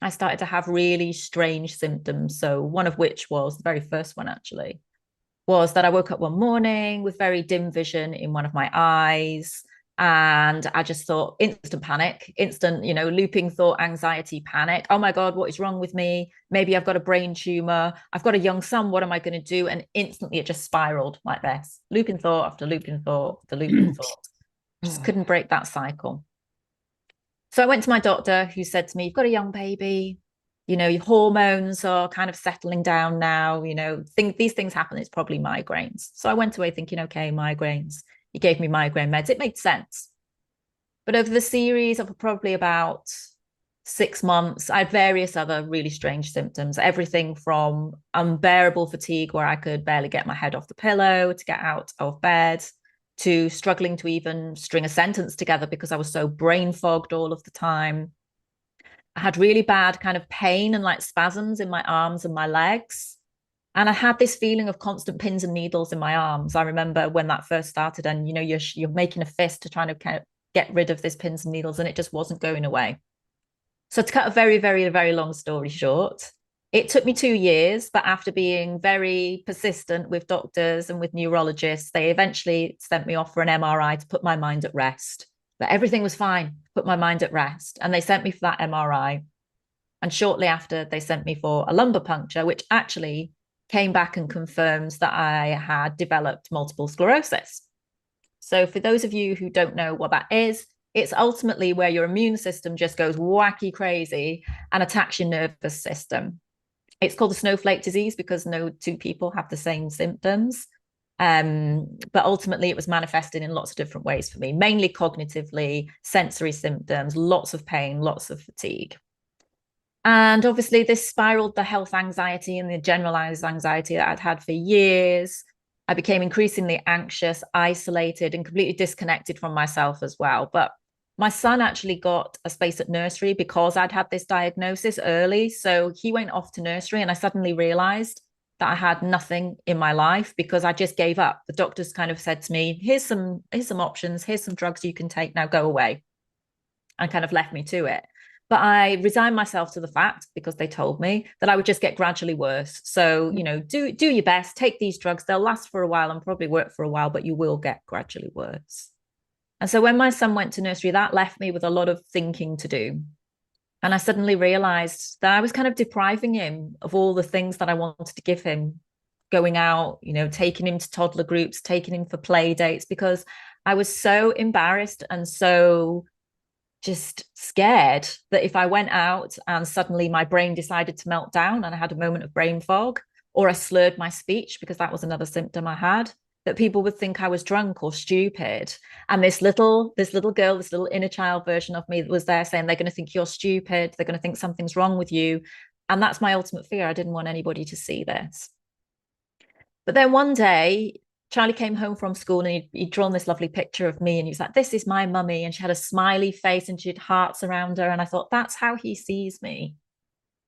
I started to have really strange symptoms. So one of which was, the very first one actually, was that I woke up one morning with very dim vision in one of my eyes. And I just thought, instant panic, instant, you know, looping thought, anxiety, panic. Oh my God, what is wrong with me? Maybe I've got a brain tumor. I've got a young son. What am I going to do? And instantly it just spiraled like this: looping thought after looping thought after looping thought. Just couldn't break that cycle. So I went to my doctor, who said to me, you've got a young baby, you know, your hormones are kind of settling down now, you know, these things happen, it's probably migraines. So I went away thinking, okay, migraines. He gave me migraine meds. It made sense. But over the series of probably about 6 months, I had various other really strange symptoms, everything from unbearable fatigue where I could barely get my head off the pillow to get out of bed, to struggling to even string a sentence together because I was so brain fogged all of the time. I had really bad kind of pain and like spasms in my arms and my legs. And I had this feeling of constant pins and needles in my arms. I remember when that first started, and, you know, you're making a fist to try to kind of get rid of this pins and needles, and it just wasn't going away. So to cut a very, very, very long story short, it took me 2 years, but after being very persistent with doctors and with neurologists, they eventually sent me off for an MRI to put my mind at rest. But everything was fine, put my mind at rest. And they sent me for that MRI. And shortly after, they sent me for a lumbar puncture, which actually came back and confirms that I had developed multiple sclerosis. So for those of you who don't know what that is, it's ultimately where your immune system just goes wacky crazy and attacks your nervous system. It's called the snowflake disease because no two people have the same symptoms. But ultimately, it was manifested in lots of different ways for me, mainly cognitively, sensory symptoms, lots of pain, lots of fatigue. And obviously, this spiraled the health anxiety and the generalized anxiety that I'd had for years. I became increasingly anxious, isolated, and completely disconnected from myself as well. But my son actually got a space at nursery because I'd had this diagnosis early. So he went off to nursery, and I suddenly realized that I had nothing in my life because I just gave up. The doctors kind of said to me, here's some options, here's some drugs you can take, now go away, and kind of left me to it. But I resigned myself to the fact, because they told me, that I would just get gradually worse. So, do your best, take these drugs. They'll last for a while and probably work for a while, but you will get gradually worse. And so when my son went to nursery, that left me with a lot of thinking to do. And I suddenly realized that I was kind of depriving him of all the things that I wanted to give him, going out, taking him to toddler groups, taking him for play dates, because I was so embarrassed and so just scared that if I went out and suddenly my brain decided to melt down and I had a moment of brain fog, or I slurred my speech, because that was another symptom I had, that people would think I was drunk or stupid. And this little girl, this little inner child version of me was there saying, they're going to think you're stupid. They're going to think something's wrong with you. And that's my ultimate fear. I didn't want anybody to see this. But then one day, Charlie came home from school and he'd drawn this lovely picture of me, and he was like, this is my mummy. And she had a smiley face and she had hearts around her. And I thought, that's how he sees me.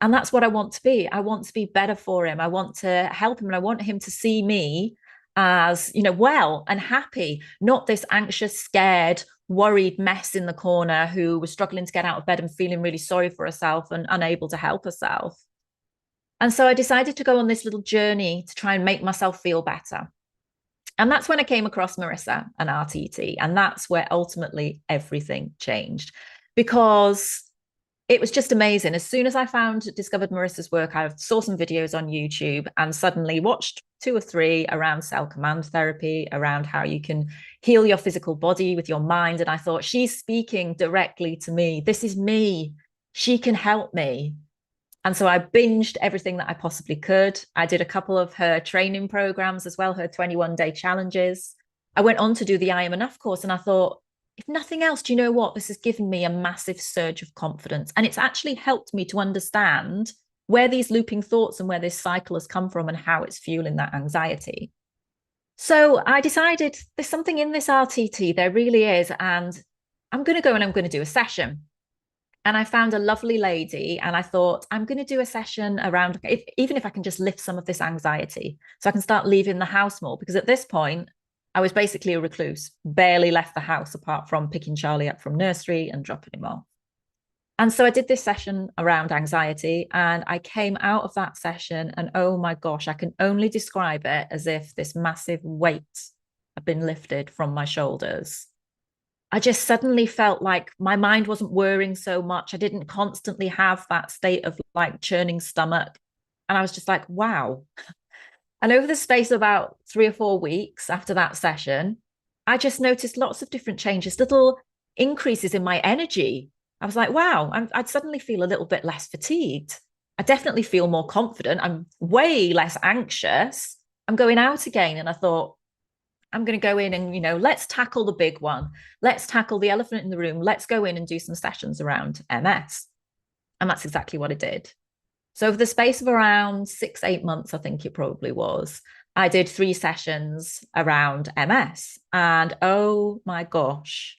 And that's what I want to be. I want to be better for him. I want to help him, and I want him to see me as, well and happy, not this anxious, scared, worried mess in the corner who was struggling to get out of bed and feeling really sorry for herself and unable to help herself. And so I decided to go on this little journey to try and make myself feel better. And that's when I came across Marisa and RTT. And that's where ultimately everything changed, because it was just amazing. As soon as I discovered Marisa's work, I saw some videos on YouTube and suddenly watched 2 or 3 around cell command therapy, around how you can heal your physical body with your mind. And I thought, she's speaking directly to me. This is me. She can help me. And so I binged everything that I possibly could. I did a couple of her training programs as well, her 21-day challenges. I went on to do the I Am Enough course, and I thought, if nothing else, do you know what? This has given me a massive surge of confidence. And it's actually helped me to understand where these looping thoughts and where this cycle has come from and how it's fueling that anxiety. So I decided there's something in this RTT, there really is. And I'm going to go and I'm going to do a session. And I found a lovely lady, and I thought, I'm going to do a session around, even if I can just lift some of this anxiety, so I can start leaving the house more. Because at this point, I was basically a recluse, barely left the house apart from picking Charlie up from nursery and dropping him off. And so I did this session around anxiety, and I came out of that session and, oh my gosh, I can only describe it as if this massive weight had been lifted from my shoulders. I just suddenly felt like my mind wasn't worrying so much. I didn't constantly have that state of like churning stomach. And I was just like, wow. And over the space of about 3 or 4 weeks after that session, I just noticed lots of different changes, little increases in my energy. I was like, wow, I'd suddenly feel a little bit less fatigued. I definitely feel more confident. I'm way less anxious. I'm going out again. And I thought, I'm going to go in and, let's tackle the big one. Let's tackle the elephant in the room. Let's go in and do some sessions around MS. And that's exactly what I did. So over the space of around 6-8 months, I think it probably was, I did 3 sessions around MS. And oh my gosh.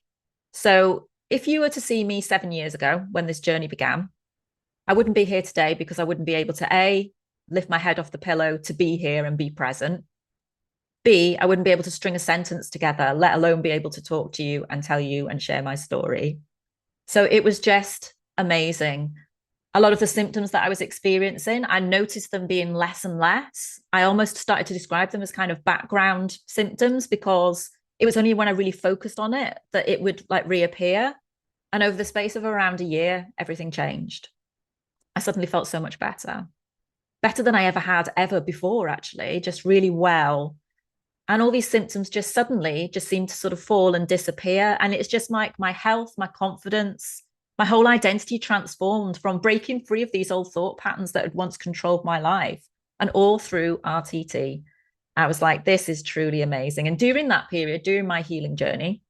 So if you were to see me 7 years ago when this journey began, I wouldn't be here today, because I wouldn't be able to A, lift my head off the pillow to be here and be present. B, I wouldn't be able to string a sentence together, let alone be able to talk to you and tell you and share my story. So it was just amazing. A lot of the symptoms that I was experiencing, I noticed them being less and less. I almost started to describe them as kind of background symptoms, because it was only when I really focused on it that it would like reappear. And over the space of around a year, everything changed. I suddenly felt so much better than I ever before, actually, just really well. And all these symptoms just suddenly just seemed to sort of fall and disappear. And it's just like my health, my confidence, My whole identity transformed from breaking free of these old thought patterns that had once controlled my life, and all through RTT. I was like, this is truly amazing. And during that period, during my healing journey,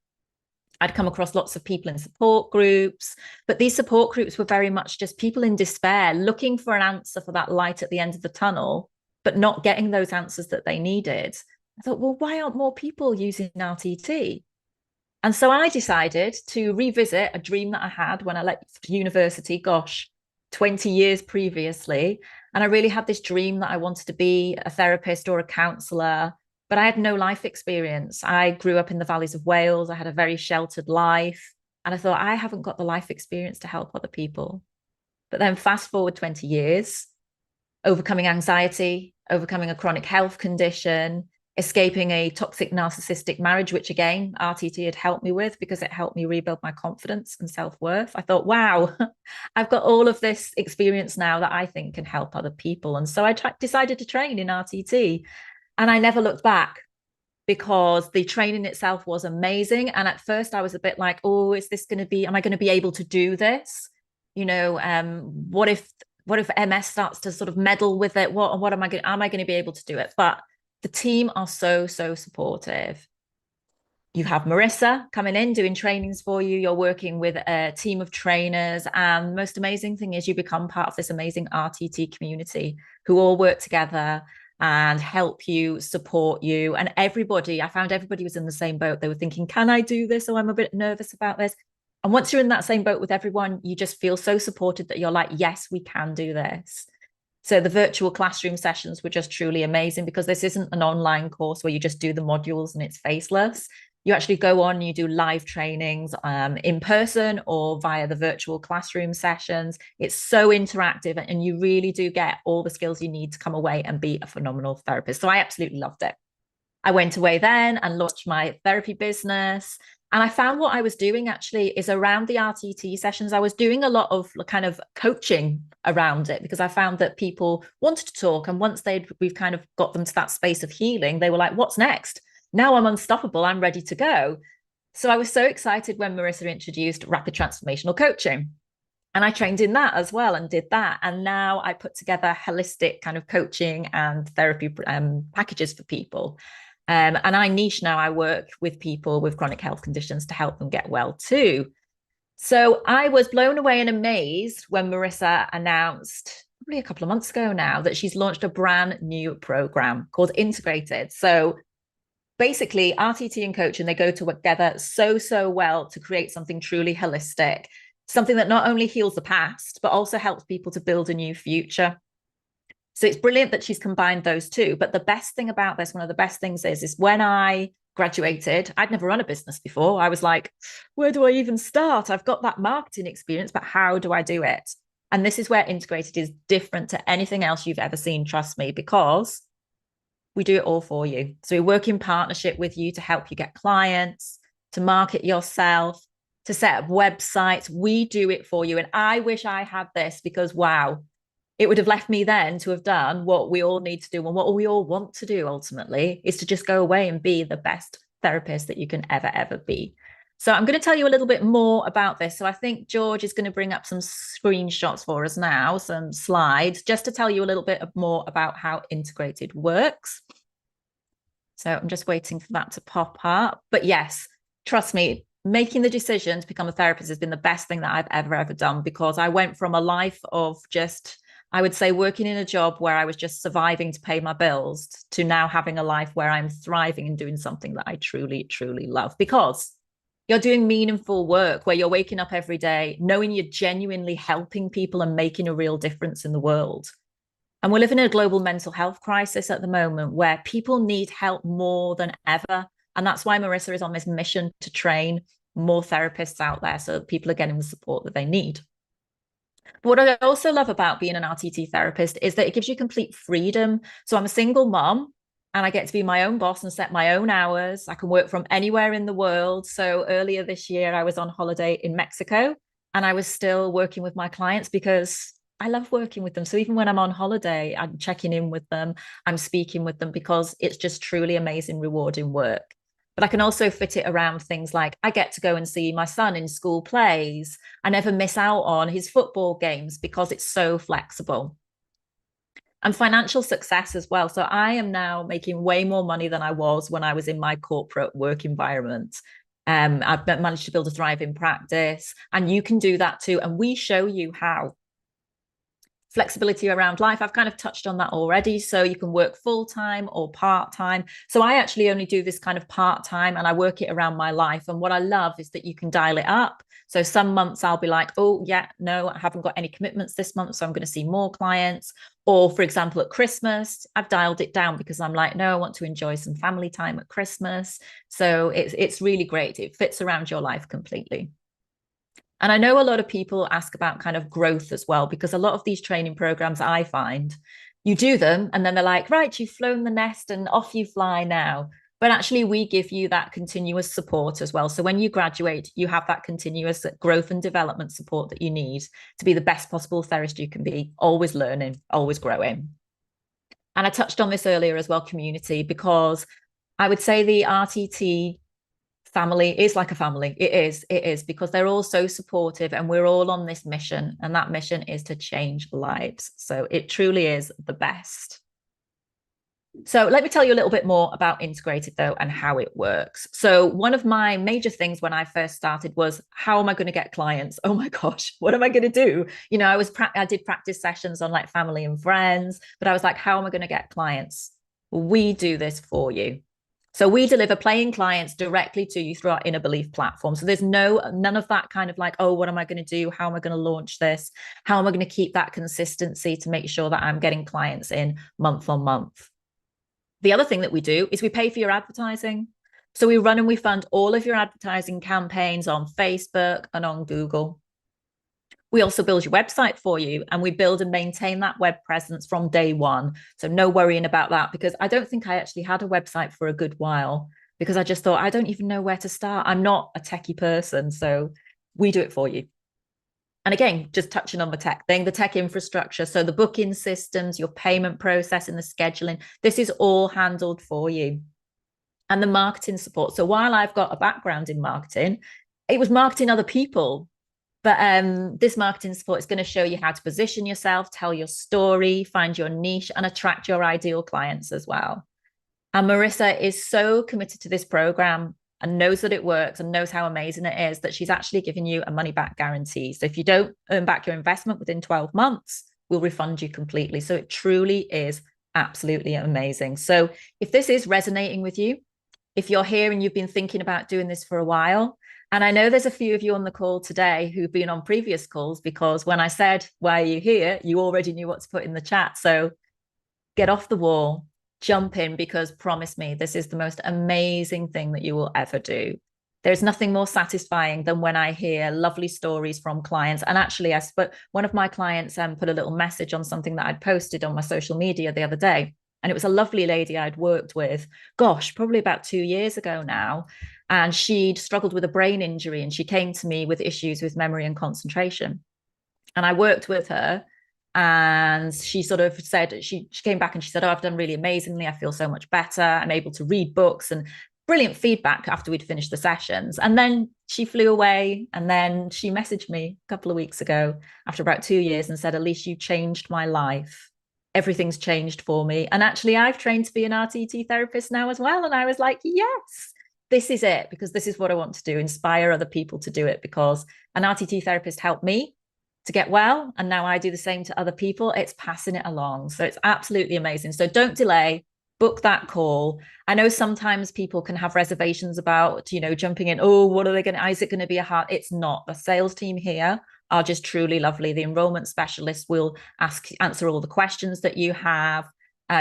I'd come across lots of people in support groups, but these support groups were very much just people in despair, looking for an answer for that light at the end of the tunnel, but not getting those answers that they needed. I thought, well, why aren't more people using RTT? And so I decided to revisit a dream that I had when I left university, 20 years previously. And I really had this dream that I wanted to be a therapist or a counsellor, but I had no life experience. I grew up in the valleys of Wales. I had a very sheltered life. And I thought, I haven't got the life experience to help other people. But then fast forward 20 years, overcoming anxiety, overcoming a chronic health condition, escaping a toxic narcissistic marriage, which again, RTT had helped me with because it helped me rebuild my confidence and self-worth. I thought, wow, I've got all of this experience now that I think can help other people. And so I decided to train in RTT. And I never looked back because the training itself was amazing. And at first I was a bit like, oh, is this going to be, am I going to be able to do this? You know, what if MS starts to sort of meddle with it? What am I going to be able to do it? But the team are so supportive. You have Marisa coming in, doing trainings for you. You're working with a team of trainers. And the most amazing thing is you become part of this amazing RTT community who all work together and help you, support you. And I found everybody was in the same boat. They were thinking, can I do this? Oh, I'm a bit nervous about this. And once you're in that same boat with everyone, you just feel so supported that you're like, yes, we can do this. So the virtual classroom sessions were just truly amazing because this isn't an online course where you just do the modules and it's faceless. You actually go on, you do live trainings in person or via the virtual classroom sessions. It's so interactive and you really do get all the skills you need to come away and be a phenomenal therapist. So I absolutely loved it. I went away then and launched my therapy business. And I found what I was doing actually is around the RTT sessions, I was doing a lot of kind of coaching around it because I found that people wanted to talk. And once we've kind of got them to that space of healing, they were like, what's next? Now I'm unstoppable. I'm ready to go. So I was so excited when Marisa introduced rapid transformational coaching. And I trained in that as well and did that. And now I put together holistic kind of coaching and therapy packages for people. And I niche now. I work with people with chronic health conditions to help them get well too. So I was blown away and amazed when Marisa announced probably a couple of months ago now that she's launched a brand new program called Integrated. So basically RTT and coaching, they go together so well to create something truly holistic, something that not only heals the past, but also helps people to build a new future. So it's brilliant that she's combined those two. But the best thing about this, one of the best things is when I graduated, I'd never run a business before. I was like, where do I even start? I've got that marketing experience, but how do I do it? And this is where Integrated is different to anything else you've ever seen, trust me, because we do it all for you. So we work in partnership with you to help you get clients, to market yourself, to set up websites. We do it for you. And I wish I had this because, wow, it would have left me then to have done what we all need to do and what we all want to do ultimately is to just go away and be the best therapist that you can ever be. So I'm going to tell you a little bit more about this. So I think George is going to bring up some screenshots for us now, some slides, just to tell you a little bit more about how Integrated works. So I'm just waiting for that to pop up. But yes, trust me, making the decision to become a therapist has been the best thing that I've ever done because I went from a life of just, I would say, working in a job where I was just surviving to pay my bills to now having a life where I'm thriving and doing something that I truly love because you're doing meaningful work where you're waking up every day knowing you're genuinely helping people and making a real difference in the world. And we're living in a global mental health crisis at the moment where people need help more than ever. And that's why Marisa is on this mission to train more therapists out there so that people are getting the support that they need. But what I also love about being an RTT therapist is that it gives you complete freedom. So I'm a single mom and I get to be my own boss and set my own hours. I can work from anywhere in the world. So earlier this year, I was on holiday in Mexico and I was still working with my clients because I love working with them. So even when I'm on holiday, I'm checking in with them, I'm speaking with them because it's just truly amazing, rewarding work. But I can also fit it around things like I get to go and see my son in school plays. I never miss out on his football games because it's so flexible. And financial success as well. So I am now making way more money than I was when I was in my corporate work environment. I've managed to build a thriving practice, and you can do that too. And we show you how. Flexibility around life, I've kind of touched on that already. So you can work full-time or part-time. So I actually only do this kind of part-time, and I work it around my life. And what I love is that you can dial it up. So some months I'll be like, oh yeah, no, I haven't got any commitments this month, so I'm going to see more clients. Or for example, at Christmas, I've dialed it down because I'm like, no, I want to enjoy some family time at Christmas. So it's really great. It fits around your life completely. And I know a lot of people ask about kind of growth as well, because a lot of these training programs, I find, you do them and then they're like, right, you've flown the nest and off you fly now. But actually, we give you that continuous support as well. So when you graduate, you have that continuous growth and development support that you need to be the best possible therapist you can be, always learning, always growing. And I touched on this earlier as well, community, because I would say the RTT family is like a family. It is because they're all so supportive and we're all on this mission, and that mission is to change lives. So it truly is the best. So let me tell you a little bit more about integrated though and how it works. So one of my major things when I first started was, how am I going to get clients? Oh my gosh, what am I going to do? You know, I did practice sessions on like family and friends, but I was like, how am I going to get clients? We do this for you. So we deliver paying clients directly to you through our Inner Belief platform. So there's none of that kind of like, oh, what am I going to do? How am I going to launch this? How am I going to keep that consistency to make sure that I'm getting clients in month on month? The other thing that we do is we pay for your advertising. So we run and we fund all of your advertising campaigns on Facebook and on Google. We also build your website for you, and we build and maintain that web presence from day one. So no worrying about that, because I don't think I actually had a website for a good while, because I just thought, I don't even know where to start. I'm not a techie person, so we do it for you. And again, just touching on the tech thing, the tech infrastructure. So the booking systems, your payment process and the scheduling, this is all handled for you. And the marketing support. So while I've got a background in marketing, it was marketing other people. But this marketing support is going to show you how to position yourself, tell your story, find your niche, and attract your ideal clients as well. And Marisa is so committed to this program and knows that it works and knows how amazing it is, that she's actually giving you a money back guarantee. So if you don't earn back your investment within 12 months, we'll refund you completely. So it truly is absolutely amazing. So if this is resonating with you, if you're here and you've been thinking about doing this for a while, and I know there's a few of you on the call today who've been on previous calls, because when I said, why are you here? You already knew what to put in the chat. So get off the wall, jump in, because promise me, this is the most amazing thing that you will ever do. There's nothing more satisfying than when I hear lovely stories from clients. And actually, one of my clients put a little message on something that I'd posted on my social media the other day. And it was a lovely lady I'd worked with, gosh, probably about 2 years ago now. And she'd struggled with a brain injury, and she came to me with issues with memory and concentration. And I worked with her, and she sort of said, she came back and she said, oh, I've done really amazingly. I feel so much better. I'm able to read books, and brilliant feedback after we'd finished the sessions. And then she flew away. And then she messaged me a couple of weeks ago after about 2 years and said, Elise, you changed my life. Everything's changed for me. And actually, I've trained to be an RTT therapist now as well. And I was like, yes, this is it, because this is what I want to do, inspire other people to do it, because an RTT therapist helped me to get well. And now I do the same to other people. It's passing it along. So it's absolutely amazing. So don't delay, book that call. I know sometimes people can have reservations about, you know, jumping in. Oh, what are they going to, is it going to be a hard? It's not. The sales team here are just truly lovely. The enrollment specialist will answer all the questions that you have.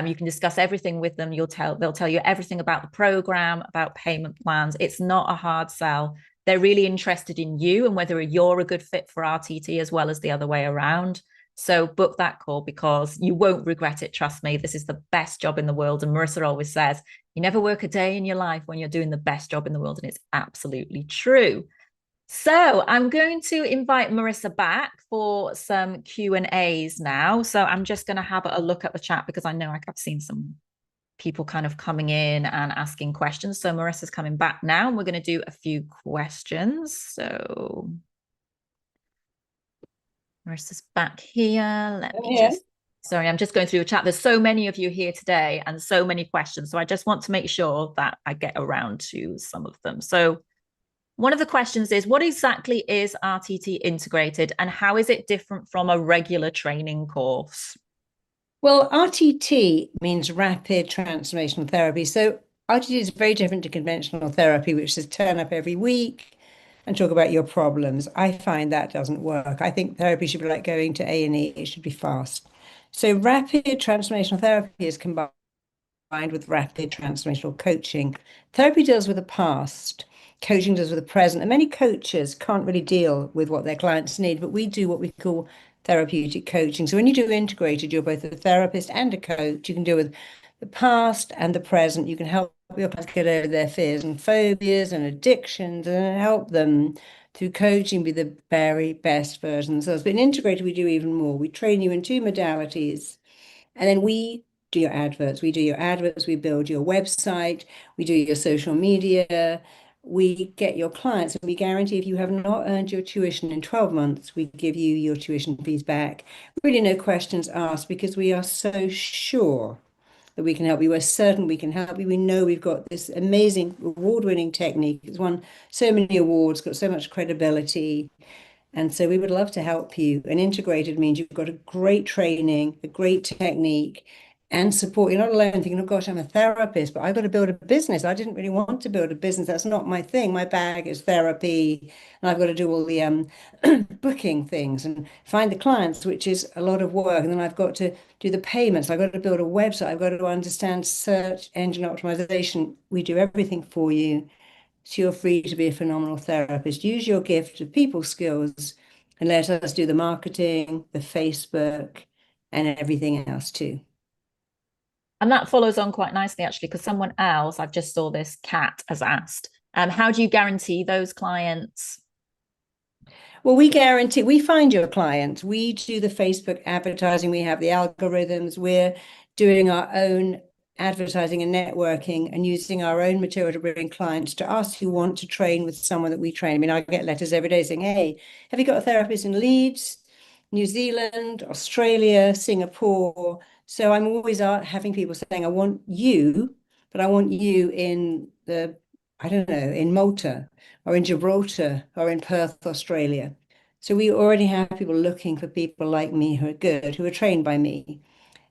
You can discuss everything with them. They'll tell you everything about the program, about payment plans. It's not a hard sell. They're really interested in you and whether you're a good fit for RTT as well as the other way around. So book that call, because you won't regret it. Trust me, this is the best job in the world. And Marisa always says, you never work a day in your life when you're doing the best job in the world. And it's absolutely true. So I'm going to invite Marisa back for some Q&As now. So I'm just going to have a look at the chat, because I know I've seen some people kind of coming in and asking questions. So Marissa's coming back now, and we're going to do a few questions. So Marissa's back here. Let me just, sorry, I'm just going through a chat. There's so many of you here today and so many questions. So I just want to make sure that I get around to some of them. So one of the questions is, what exactly is RTT integrated and how is it different from a regular training course? Well, RTT means rapid transformational therapy. So RTT is very different to conventional therapy, which is turn up every week and talk about your problems. I find that doesn't work. I think therapy should be like going to A&E. It should be fast. So rapid transformational therapy is combined with rapid transformational coaching. Therapy deals with the past. Coaching deals with the present. And many coaches can't really deal with what their clients need, but we do what we call therapeutic coaching. So when you do integrated, you're both a therapist and a coach. You can deal with the past and the present. You can help your clients get over their fears and phobias and addictions and help them through coaching be the very best version of themselves. But in integrated, we do even more. We train you in 2 modalities, and then we do your adverts. We do your adverts, we build your website, we do your social media, we get your clients, and we guarantee if you have not earned your tuition in 12 months, we give you your tuition fees back. Really no questions asked, because we are so sure that we can help you. We're certain we can help you. We know we've got this amazing award-winning technique. It's won so many awards, got so much credibility. And so we would love to help you. And integrated means you've got a great training, a great technique, and support. You're not alone thinking, oh gosh, I'm a therapist, but I've got to build a business. I didn't really want to build a business. That's not my thing. My bag is therapy. And I've got to do all the booking things and find the clients, which is a lot of work. And then I've got to do the payments. I've got to build a website. I've got to understand search engine optimization. We do everything for you. So you're free to be a phenomenal therapist. Use your gift of people skills and let us do the marketing, the Facebook, and everything else too. And that follows on quite nicely, actually, because someone else, I've just saw this, Kat, has asked, how do you guarantee those clients? Well, we guarantee, we find your clients. We do the Facebook advertising. We have the algorithms. We're doing our own advertising and networking and using our own material to bring clients to us who want to train with someone that we train. I mean, I get letters every day saying, hey, have you got a therapist in Leeds, New Zealand, Australia, Singapore? So I'm always having people saying, I want you, but I want you in I don't know, in Malta or in Gibraltar or in Perth, Australia. So we already have people looking for people like me who are good, who are trained by me.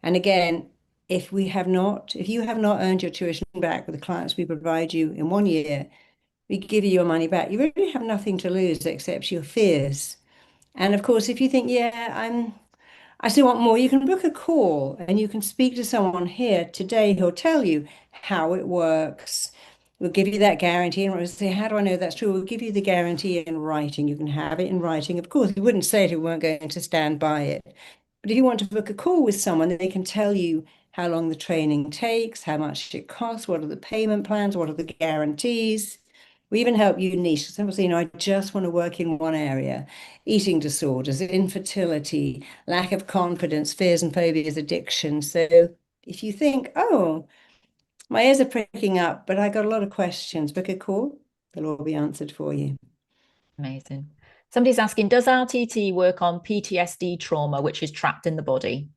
And again, if you have not earned your tuition back with the clients we provide you in 1 year, we give you your money back. You really have nothing to lose except your fears. And of course, if you think, yeah, I still want more, you can book a call and you can speak to someone here today who'll tell you how it works. We'll give you that guarantee, and we'll say, how do I know that's true? We'll give you the guarantee in writing. You can have it in writing. Of course, we wouldn't say it if we weren't going to stand by it. But if you want to book a call with someone, they can tell you how long the training takes, how much it costs, what are the payment plans, what are the guarantees. We even help you niche. Some people say, I just want to work in one area: eating disorders, infertility, lack of confidence, fears and phobias, addiction. So if you think, oh, my ears are pricking up, but I got a lot of questions, book a call. They'll all be answered for you. Amazing. Somebody's asking, does RTT work on PTSD trauma, which is trapped in the body?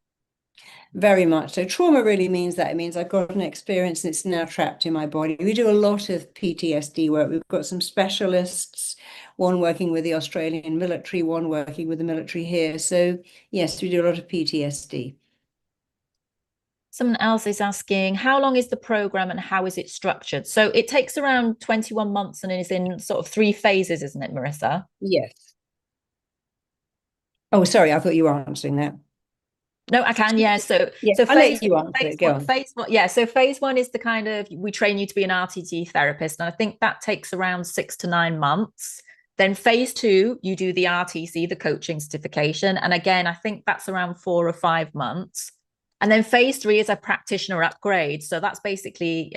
Very much so. Trauma really means that. It means I've got an experience and it's now trapped in my body. We do a lot of PTSD work. We've got some specialists, one working with the Australian military, one working with the military here. So yes, we do a lot of PTSD. Someone else is asking, how long is the program and how is it structured? So it takes around 21 months and is in sort of 3 phases, isn't it, Marissa? Yes. Oh, sorry, I thought you were answering that. No, I can, yeah. So I'll let you answer it. Go on. Phase one, yeah. So phase 1 is the kind of, we train you to be an RTT therapist, and I think that takes around 6 to 9 months. Then phase 2, you do the RTC, the coaching certification, and again, I think that's around 4 or 5 months. And then phase 3 is a practitioner upgrade. So that's basically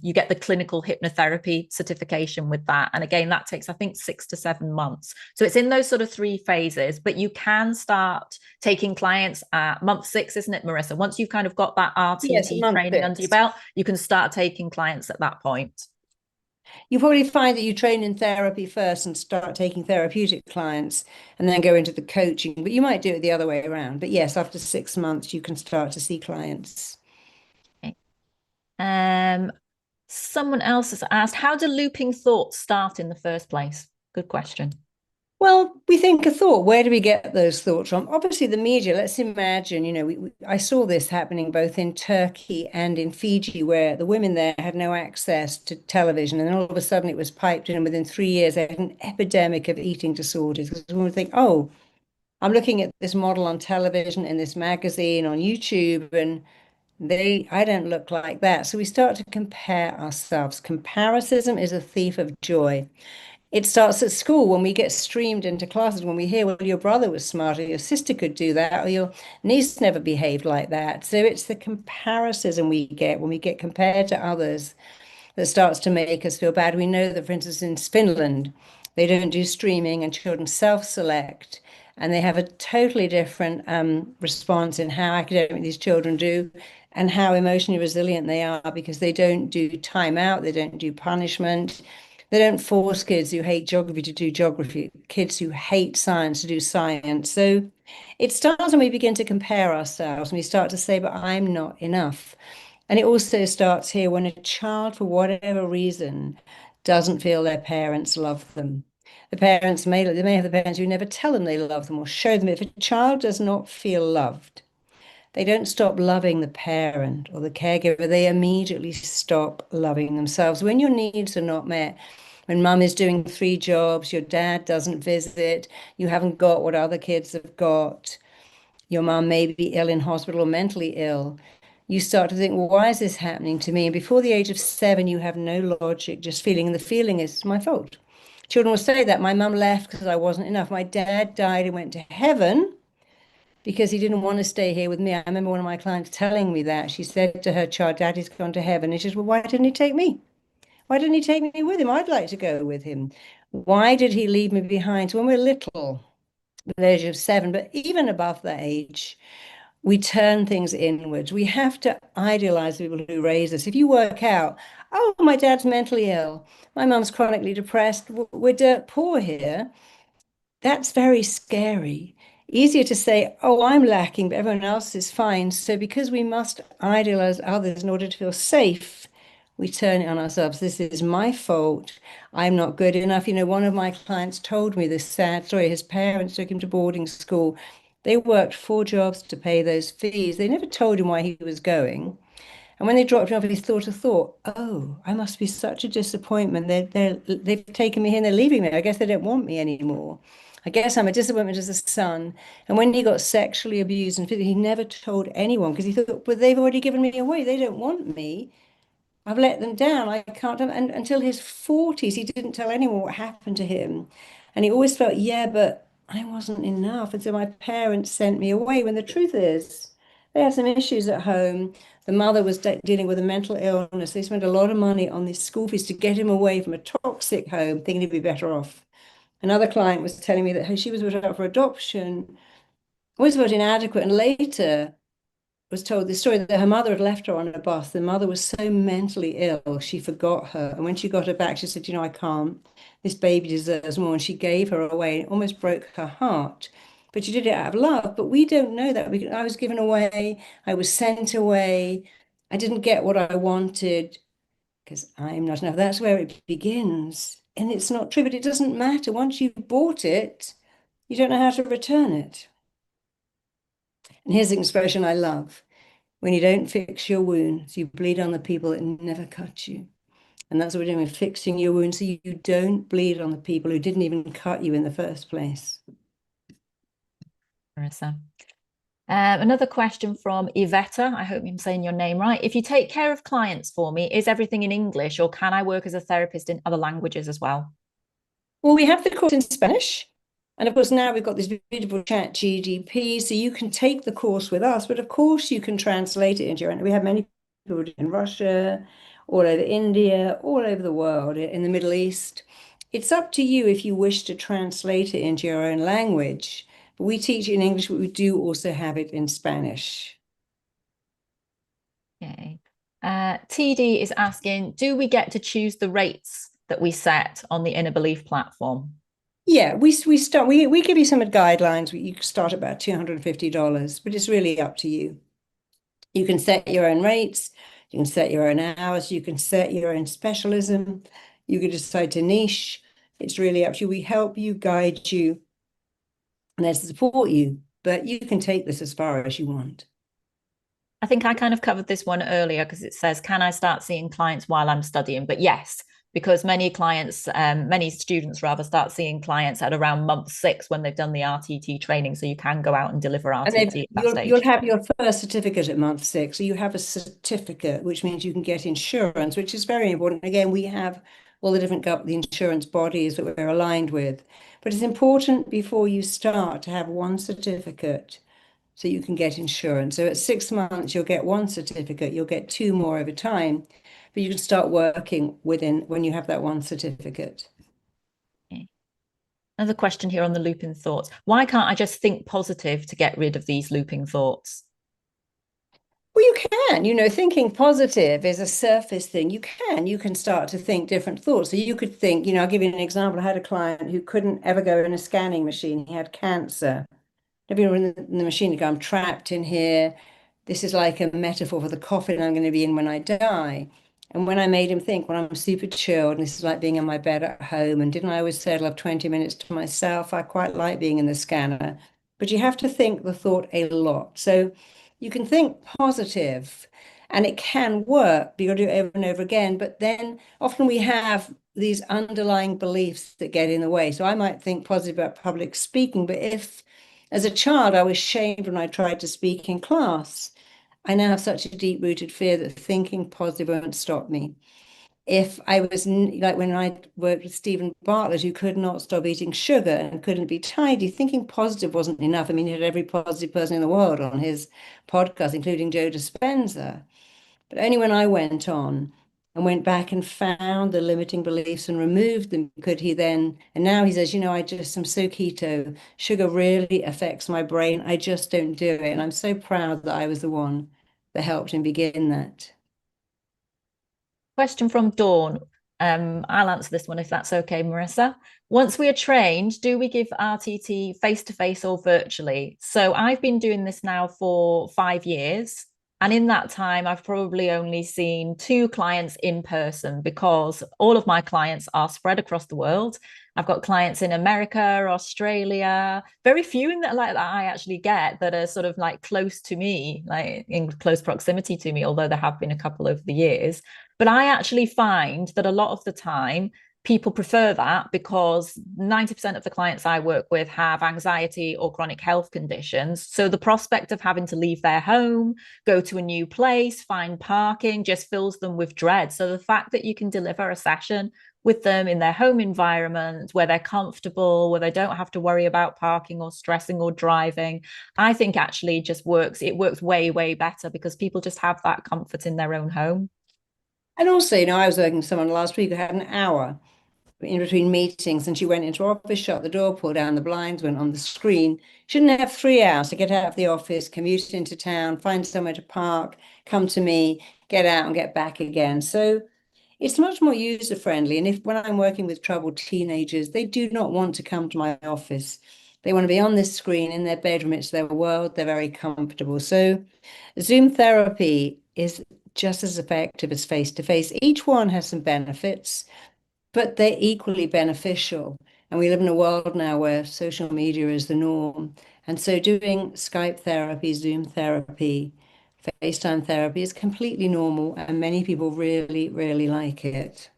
you get the clinical hypnotherapy certification with that. And again, that takes, I think, 6 to 7 months. So it's in those sort of 3 phases, but you can start taking clients at month 6, isn't it, Marisa? Once you've kind of got that RTT training under your belt, you can start taking clients at that point. You probably find that you train in therapy first and start taking therapeutic clients and then go into the coaching, but you might do it the other way around. But yes, after 6 months, you can start to see clients. Okay. Someone else has asked, how do looping thoughts start in the first place? Good question. Well, we think a thought. Where do we get those thoughts from? Obviously, the media. Let's imagine, you know, I saw this happening both in Turkey and in Fiji, where the women there had no access to television. And all of a sudden it was piped in. And within 3 years, they had an epidemic of eating disorders. Because women would think, oh, I'm looking at this model on television, in this magazine, on YouTube, and I don't look like that. So we start to compare ourselves. Comparison is a thief of joy. It starts at school when we get streamed into classes, when we hear, well, your brother was smarter, your sister could do that, or your niece never behaved like that. So it's the comparison we get when we get compared to others that starts to make us feel bad. We know that, for instance, in Finland, they don't do streaming and children self-select, and they have a totally different response in how academic these children do and how emotionally resilient they are, because they don't do timeout, they don't do punishment. They don't force kids who hate geography to do geography, kids who hate science to do science. So it starts when we begin to compare ourselves and we start to say, but I'm not enough. And it also starts here when a child, for whatever reason, doesn't feel their parents love them. The parents they may have the parents who never tell them they love them or show them. If a child does not feel loved, they don't stop loving the parent or the caregiver. They immediately stop loving themselves. When your needs are not met, when mum is doing 3 jobs, your dad doesn't visit, you haven't got what other kids have got, your mum may be ill in hospital or mentally ill, you start to think, well, why is this happening to me? And before the age of 7, you have no logic, just feeling. And the feeling is, it's my fault. Children will say that. My mum left because I wasn't enough. My dad died and went to heaven because he didn't want to stay here with me. I remember one of my clients telling me that. She said to her child, Daddy's gone to heaven. And she said, well, why didn't he take me? Why didn't he take me with him? I'd like to go with him. Why did he leave me behind? So when we're little, the age of 7, but even above that age, we turn things inwards. We have to idealize the people who raise us. If you work out, oh, my dad's mentally ill, my mum's chronically depressed, we're dirt poor here, that's very scary. Easier to say, oh, I'm lacking, but everyone else is fine. So because we must idealize others in order to feel safe, we turn it on ourselves. This is my fault. I'm not good enough. You know, one of my clients told me this sad story. His parents took him to boarding school. They worked 4 jobs to pay those fees. They never told him why he was going. And when they dropped him off, he thought a thought, oh, I must be such a disappointment. They've taken me here and they're leaving me. I guess they don't want me anymore. I guess I'm a disappointment as a son. And when he got sexually abused and physically, he never told anyone because he thought, but they've already given me away. They don't want me. I've let them down. I can't. And until his 40s, he didn't tell anyone what happened to him. And he always felt, yeah, but I wasn't enough. And so my parents sent me away, when the truth is they had some issues at home. The mother was dealing with a mental illness. They spent a lot of money on these school fees to get him away from a toxic home, thinking he'd be better off. Another client was telling me that she was put up for adoption, always felt inadequate, and later was told the story that her mother had left her on a bus. The mother was so mentally ill, she forgot her. And when she got her back, she said, you know, I can't. This baby deserves more. And she gave her away. It almost broke her heart. But she did it out of love. But we don't know that. I was given away. I was sent away. I didn't get what I wanted because I'm not enough. That's where it begins. And it's not true, but it doesn't matter. Once you've bought it, you don't know how to return it. And here's an expression I love. When you don't fix your wounds, you bleed on the people that never cut you. And that's what we're doing, we're fixing your wounds so you don't bleed on the people who didn't even cut you in the first place. Marisa. Another question from Iveta. I hope I'm saying your name right. If you take care of clients for me, is everything in English, or can I work as a therapist in other languages as well? Well, we have the course in Spanish. And of course, now we've got this beautiful chat GDP, so you can take the course with us, but of course you can translate it into your own. We have many people in Russia, all over India, all over the world, in the Middle East. It's up to you if you wish to translate it into your own language. But we teach it in English, but we do also have it in Spanish. Okay. TD is asking, do we get to choose the rates that we set on the Inner Belief platform? Yeah, we give you some guidelines. You can start at about $250, but it's really up to you. You can set your own rates, you can set your own hours, you can set your own specialism, you can decide to niche. It's really up to you. We help you, guide you, and support you, but you can take this as far as you want. I think I kind of covered this one earlier because it says, can I start seeing clients while I'm studying? But yes, because many students rather start seeing clients at around month 6 when they've done the RTT training. So you can go out and deliver RTT at that stage. You'll have your first certificate at month 6. So you have a certificate, which means you can get insurance, which is very important. Again, we have all the different the insurance bodies that we're aligned with. But it's important before you start to have one certificate so you can get insurance. So at 6 months, you'll get one certificate, you'll get 2 more over time, but you can start working when you have that one certificate. Okay. Another question here on the looping thoughts. Why can't I just think positive to get rid of these looping thoughts? Well, you can, thinking positive is a surface thing. You can start to think different thoughts. So you could think, I'll give you an example. I had a client who couldn't ever go in a scanning machine. He had cancer. Everyone in the machine would go, I'm trapped in here. This is like a metaphor for the coffin I'm going to be in when I die. And when I made him think, well, I'm super chilled, and this is like being in my bed at home. And didn't I always say I'd love 20 minutes to myself? I quite like being in the scanner. But you have to think the thought a lot. So you can think positive, and it can work. You've got to do it over and over again. But then often we have these underlying beliefs that get in the way. So I might think positive about public speaking, but if as a child, I was shamed when I tried to speak in class. I now have such a deep-rooted fear that thinking positive won't stop me. If I was like when I worked with Stephen Bartlett, who could not stop eating sugar and couldn't be tidy, thinking positive wasn't enough. I mean, he had every positive person in the world on his podcast, including Joe Dispenza. But only when I went on and went back and found the limiting beliefs and removed them, could he then, and now he says, I just am so keto. Sugar really affects my brain. I just don't do it. And I'm so proud that I was the one that helped him begin that. Question from Dawn. I'll answer this one if that's okay, Marisa. Once we are trained, do we give RTT face-to-face or virtually? So I've been doing this now for 5 years. And in that time, I've probably only seen 2 clients in person because all of my clients are spread across the world. I've got clients in America, Australia, very few in that like that I actually get that are sort of like close to me, like in close proximity to me, although there have been a couple over the years. But I actually find that a lot of the time, people prefer that because 90% of the clients I work with have anxiety or chronic health conditions. So the prospect of having to leave their home, go to a new place, find parking just fills them with dread. So the fact that you can deliver a session with them in their home environment where they're comfortable, where they don't have to worry about parking or stressing or driving, I think actually just works. It works way, way better because people just have that comfort in their own home. And also, I was working with someone last week who had an hour in between meetings, and she went into her office, shut the door, pulled down the blinds, went on the screen. She didn't have 3 hours to get out of the office, commute into town, find somewhere to park, come to me, get out and get back again. So it's much more user friendly. And when I'm working with troubled teenagers, they do not want to come to my office. They want to be on this screen in their bedroom. It's their world. They're very comfortable. So Zoom therapy is just as effective as face-to-face. Each one has some benefits, but they're equally beneficial. And we live in a world now where social media is the norm. And so doing Skype therapy, Zoom therapy, FaceTime therapy is completely normal, and many people really, really like it.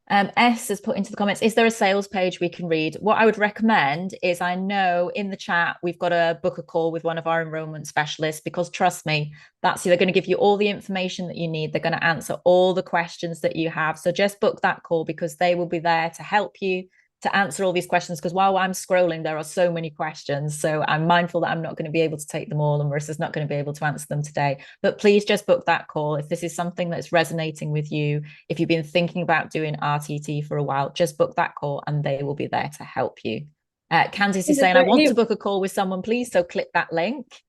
S has put into the comments, is there a sales page we can read? What I would recommend is, I know in the chat we've got to book a call with one of our enrollment specialists, because trust me, they're going to give you all the information that you need. They're going to answer all the questions that you have. So just book that call because they will be there to help you to answer all these questions, because while I'm scrolling, there are so many questions. So I'm mindful that I'm not going to be able to take them all, and Marissa's not going to be able to answer them today. But please just book that call. If this is something that's resonating with you, if you've been thinking about doing RTT for a while, just book that call and they will be there to help you. Candice is saying, I want to book a call with someone, please. So click that link.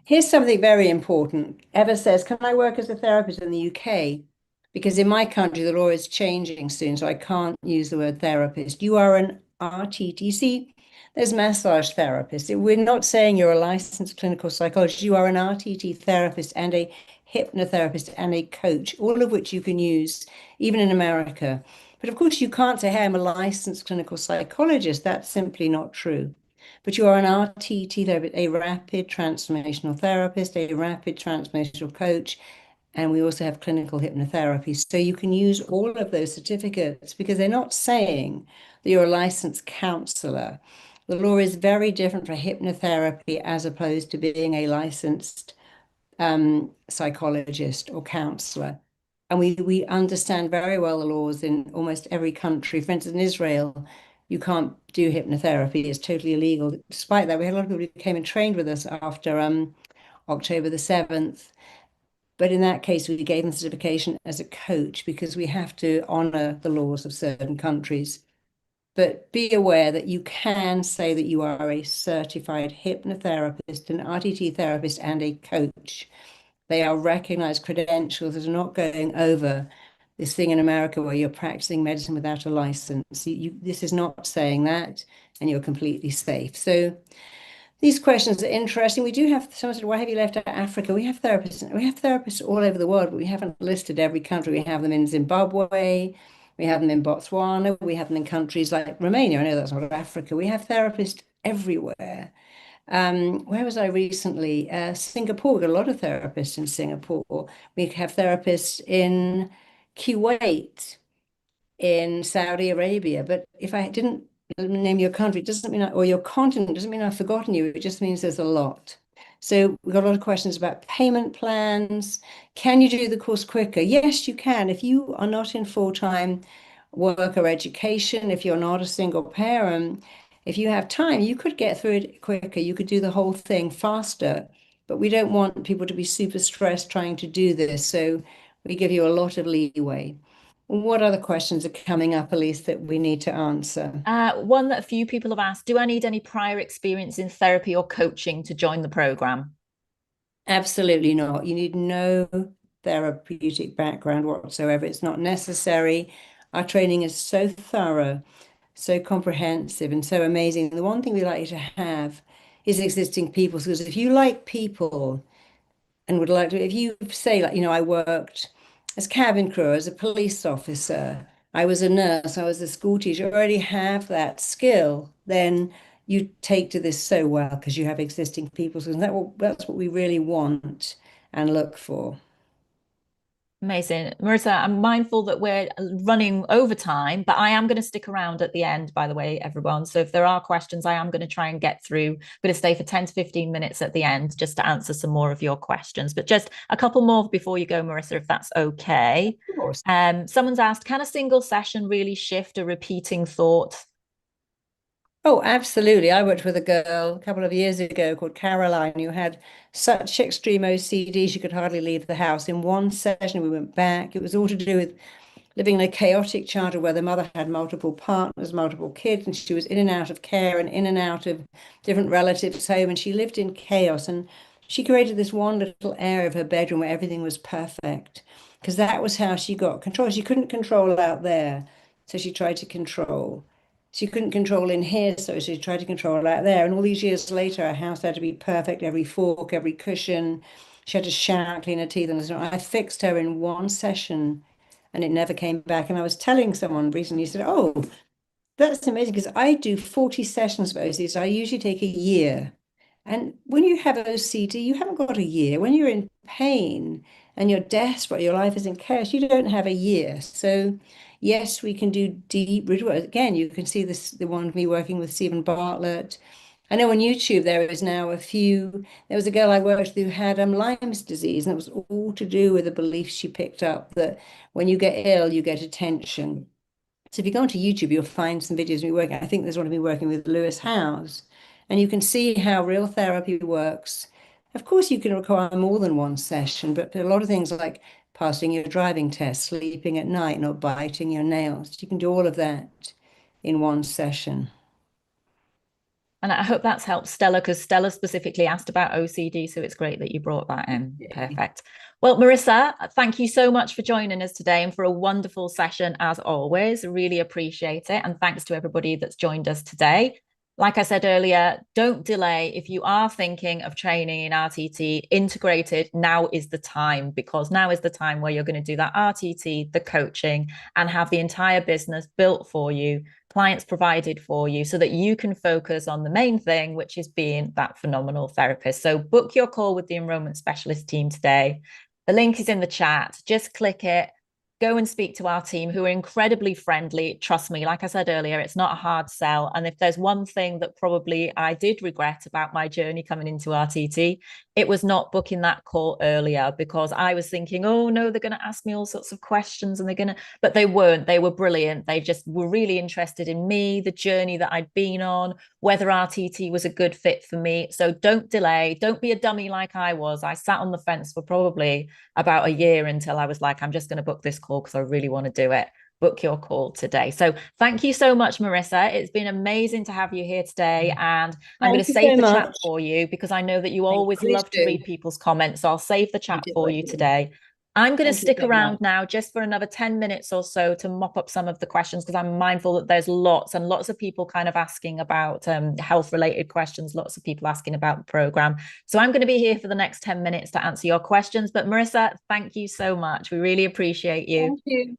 Here's something very important. Eva says, can I work as a therapist in the UK? Because in my country, the law is changing soon, so I can't use the word therapist. You are an RTT. See, there's massage therapists. We're not saying you're a licensed clinical psychologist. You are an RTT therapist and a hypnotherapist and a coach, all of which you can use even in America. But of course, you can't say, hey, I'm a licensed clinical psychologist. That's simply not true. But you are an RTT therapist, a rapid transformational therapist, a rapid transformational coach, and we also have clinical hypnotherapy. So you can use all of those certificates because they're not saying that you're a licensed counselor. The law is very different for hypnotherapy as opposed to being a licensed psychologist or counselor. And we understand very well the laws in almost every country. For instance, in Israel, you can't do hypnotherapy. It's totally illegal. Despite that, we had a lot of people who came and trained with us after October the 7th. But in that case, we gave them certification as a coach because we have to honor the laws of certain countries. But be aware that you can say that you are a certified hypnotherapist, an RTT therapist, and a coach. They are recognized credentials that are not going over this thing in America where you're practicing medicine without a license. This is not saying that, and you're completely safe. So these questions are interesting. We do have someone said, why have you left Africa? We have therapists all over the world, but we haven't listed every country. We have them in Zimbabwe, we have them in Botswana, we have them in countries like Romania. I know that's not Africa. We have therapists everywhere. Where was I recently? Singapore. We've got a lot of therapists in Singapore. We have therapists in Kuwait, in Saudi Arabia. But if I didn't name your country, it doesn't mean, or your continent, doesn't mean I've forgotten you. It just means there's a lot. So we've got a lot of questions about payment plans. Can you do the course quicker? Yes, you can. If you are not in full-time work or education, if you're not a single parent, if you have time, you could get through it quicker. You could do the whole thing faster. But we don't want people to be super stressed trying to do this. So we give you a lot of leeway. What other questions are coming up, Elise, that we need to answer? One that a few people have asked, do I need any prior experience in therapy or coaching to join the program? Absolutely not. You need no therapeutic background whatsoever. It's not necessary. Our training is so thorough, so comprehensive, and so amazing. The one thing we like you to have is existing people, because if you like people and would like to, if you say, like, I worked as cabin crew, as a police officer, I was a nurse, I was a school teacher, you already have that skill, then you take to this so well because you have existing people. So that's what we really want and look for. Amazing. Marisa, I'm mindful that we're running over time, but I am going to stick around at the end, by the way, everyone. So if there are questions, I am going to try and get through. I'm going to stay for 10 to 15 minutes at the end just to answer some more of your questions. But just a couple more before you go, Marisa, if that's okay. Of course. Someone's asked, can a single session really shift a repeating thought? Oh, absolutely. I worked with a girl a couple of years ago called Caroline who had such extreme OCD she could hardly leave the house. In one session, we went back. It was all to do with living in a chaotic childhood where the mother had multiple partners, multiple kids, and she was in and out of care and in and out of different relatives' home, and she lived in chaos. And she created this one little area of her bedroom where everything was perfect, because that was how she got control. She couldn't control out there, so she tried to control. She couldn't control in here, so she tried to control out there. And all these years later, her house had to be perfect, every fork, every cushion. She had to shower, clean her teeth. And I fixed her in one session, and it never came back. And I was telling someone recently, said, oh, that's amazing, because I do 40 sessions of OCD, so I usually take a year. And when you have OCD, you haven't got a year. When you're in pain and you're desperate, your life is in chaos, you don't have a year. So yes, we can do deep root work. Again, you can see this, the one of me working with Stephen Bartlett. I know on YouTube there is now there was a girl I worked with who had Lyme's disease, and it was all to do with a belief she picked up that when you get ill, you get attention. So if you go onto YouTube, you'll find some videos of me working. I think there's one of me working with Lewis Howes, and you can see how real therapy works. Of course, you can require more than one session, but a lot of things like passing your driving test, sleeping at night, not biting your nails, you can do all of that in one session. And I hope that's helped Stella, because Stella specifically asked about OCD. So it's great that you brought that in. Perfect. Well, Marisa, thank you so much for joining us today and for a wonderful session as always. Really appreciate it. And thanks to everybody that's joined us today. Like I said earlier, don't delay. If you are thinking of training in RTT integrated, now is the time, because now is the time where you're going to do that RTT, the coaching, and have the entire business built for you, clients provided for you, so that you can focus on the main thing, which is being that phenomenal therapist. So book your call with the enrollment specialist team today. The link is in the chat. Just click it. Go and speak to our team, who are incredibly friendly. Trust me, like I said earlier, it's not a hard sell. And if there's one thing that probably I did regret about my journey coming into RTT, it was not booking that call earlier, because I was thinking, oh no, they're going to ask me all sorts of questions and but they weren't. They were brilliant. They just were really interested in me, the journey that I'd been on, whether RTT was a good fit for me. So don't delay. Don't be a dummy like I was. I sat on the fence for probably about a year until I was like, I'm just going to book this call because I really want to do it. Book your call today. So thank you so much, Marisa. It's been amazing to have you here today. And I'm going to save the chat for you, because I know that you always love to read people's comments. So I'll save the chat for you today. I'm going to stick around now just for another 10 minutes or so to mop up some of the questions, because I'm mindful that there's lots and lots of people kind of asking about health related questions, lots of people asking about the program. So I'm going to be here for the next 10 minutes to answer your questions. But Marisa, thank you so much. We really appreciate you. Thank you.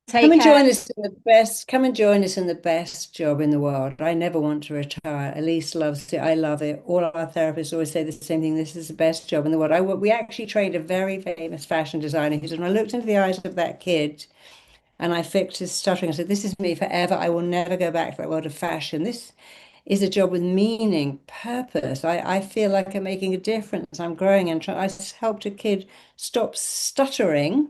Take care. Join us in the best. Come and join us in the best job in the world. I never want to retire. Elise loves it. I love it. All our therapists always say the same thing. This is the best job in the world. We actually trained a very famous fashion designer who said, when I looked into the eyes of that kid and I fixed his stuttering, I said, this is me forever. I will never go back to that world of fashion. This is a job with meaning, purpose. I feel like I'm making a difference. I'm growing and I helped a kid stop stuttering.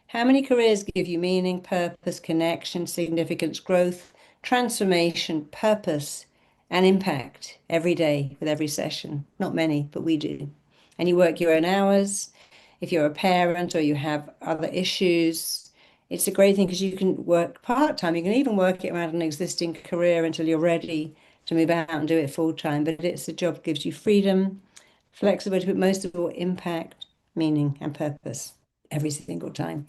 How many careers give you meaning, purpose, connection, significance, growth, transformation, purpose, and impact every day with every session? Not many, but we do. And you work your own hours. If you're a parent or you have other issues, it's a great thing because you can work part-time. You can even work it around an existing career until you're ready to move out and do it full-time. But it's a job that gives you freedom, flexibility, but most of all, impact, meaning, and purpose every single time.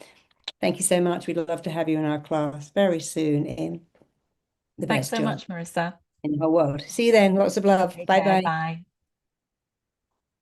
Thank you so much. We'd love to have you in our class very soon in the Thanks best so job much, Marisa. in the whole world. See you then. Lots of love. Bye-bye. Bye.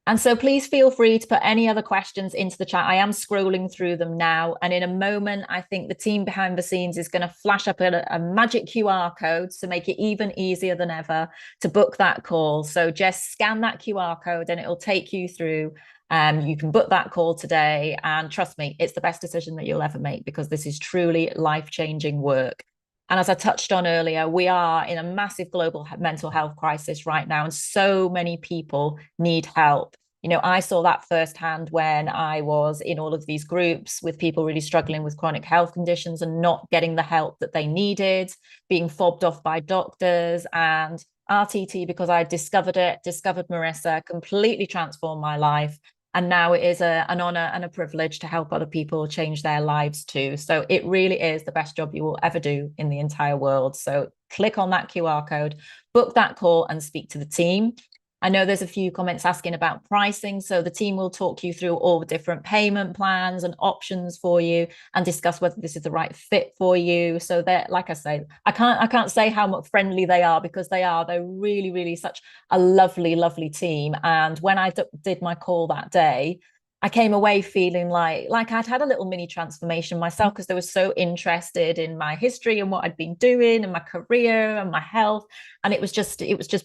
And so please feel free to put any other questions into the chat. I am scrolling through them now. And in a moment, I think the team behind the scenes is going to flash up a magic QR code to make it even easier than ever to book that call. So just scan that QR code and it'll take you through. You can book that call today. And trust me, it's the best decision that you'll ever make, because this is truly life-changing work. And as I touched on earlier, we are in a massive global mental health crisis right now, and so many people need help. You know, I saw that firsthand when I was in all of these groups with people really struggling with chronic health conditions and not getting the help that they needed, being fobbed off by doctors. And RTT, because I discovered Marisa, completely transformed my life. And now it is an honor and a privilege to help other people change their lives too. So it really is the best job you will ever do in the entire world. So click on that QR code, book that call and speak to the team. I know there's a few comments asking about pricing. So the team will talk you through all the different payment plans and options for you and discuss whether this is the right fit for you. So they're, like I say, I can't say how much friendly they are, because they're really, really such a lovely, lovely team. And when I did my call that day, I came away feeling like I'd had a little mini transformation myself, because they were so interested in my history and what I'd been doing and my career and my health. And it was just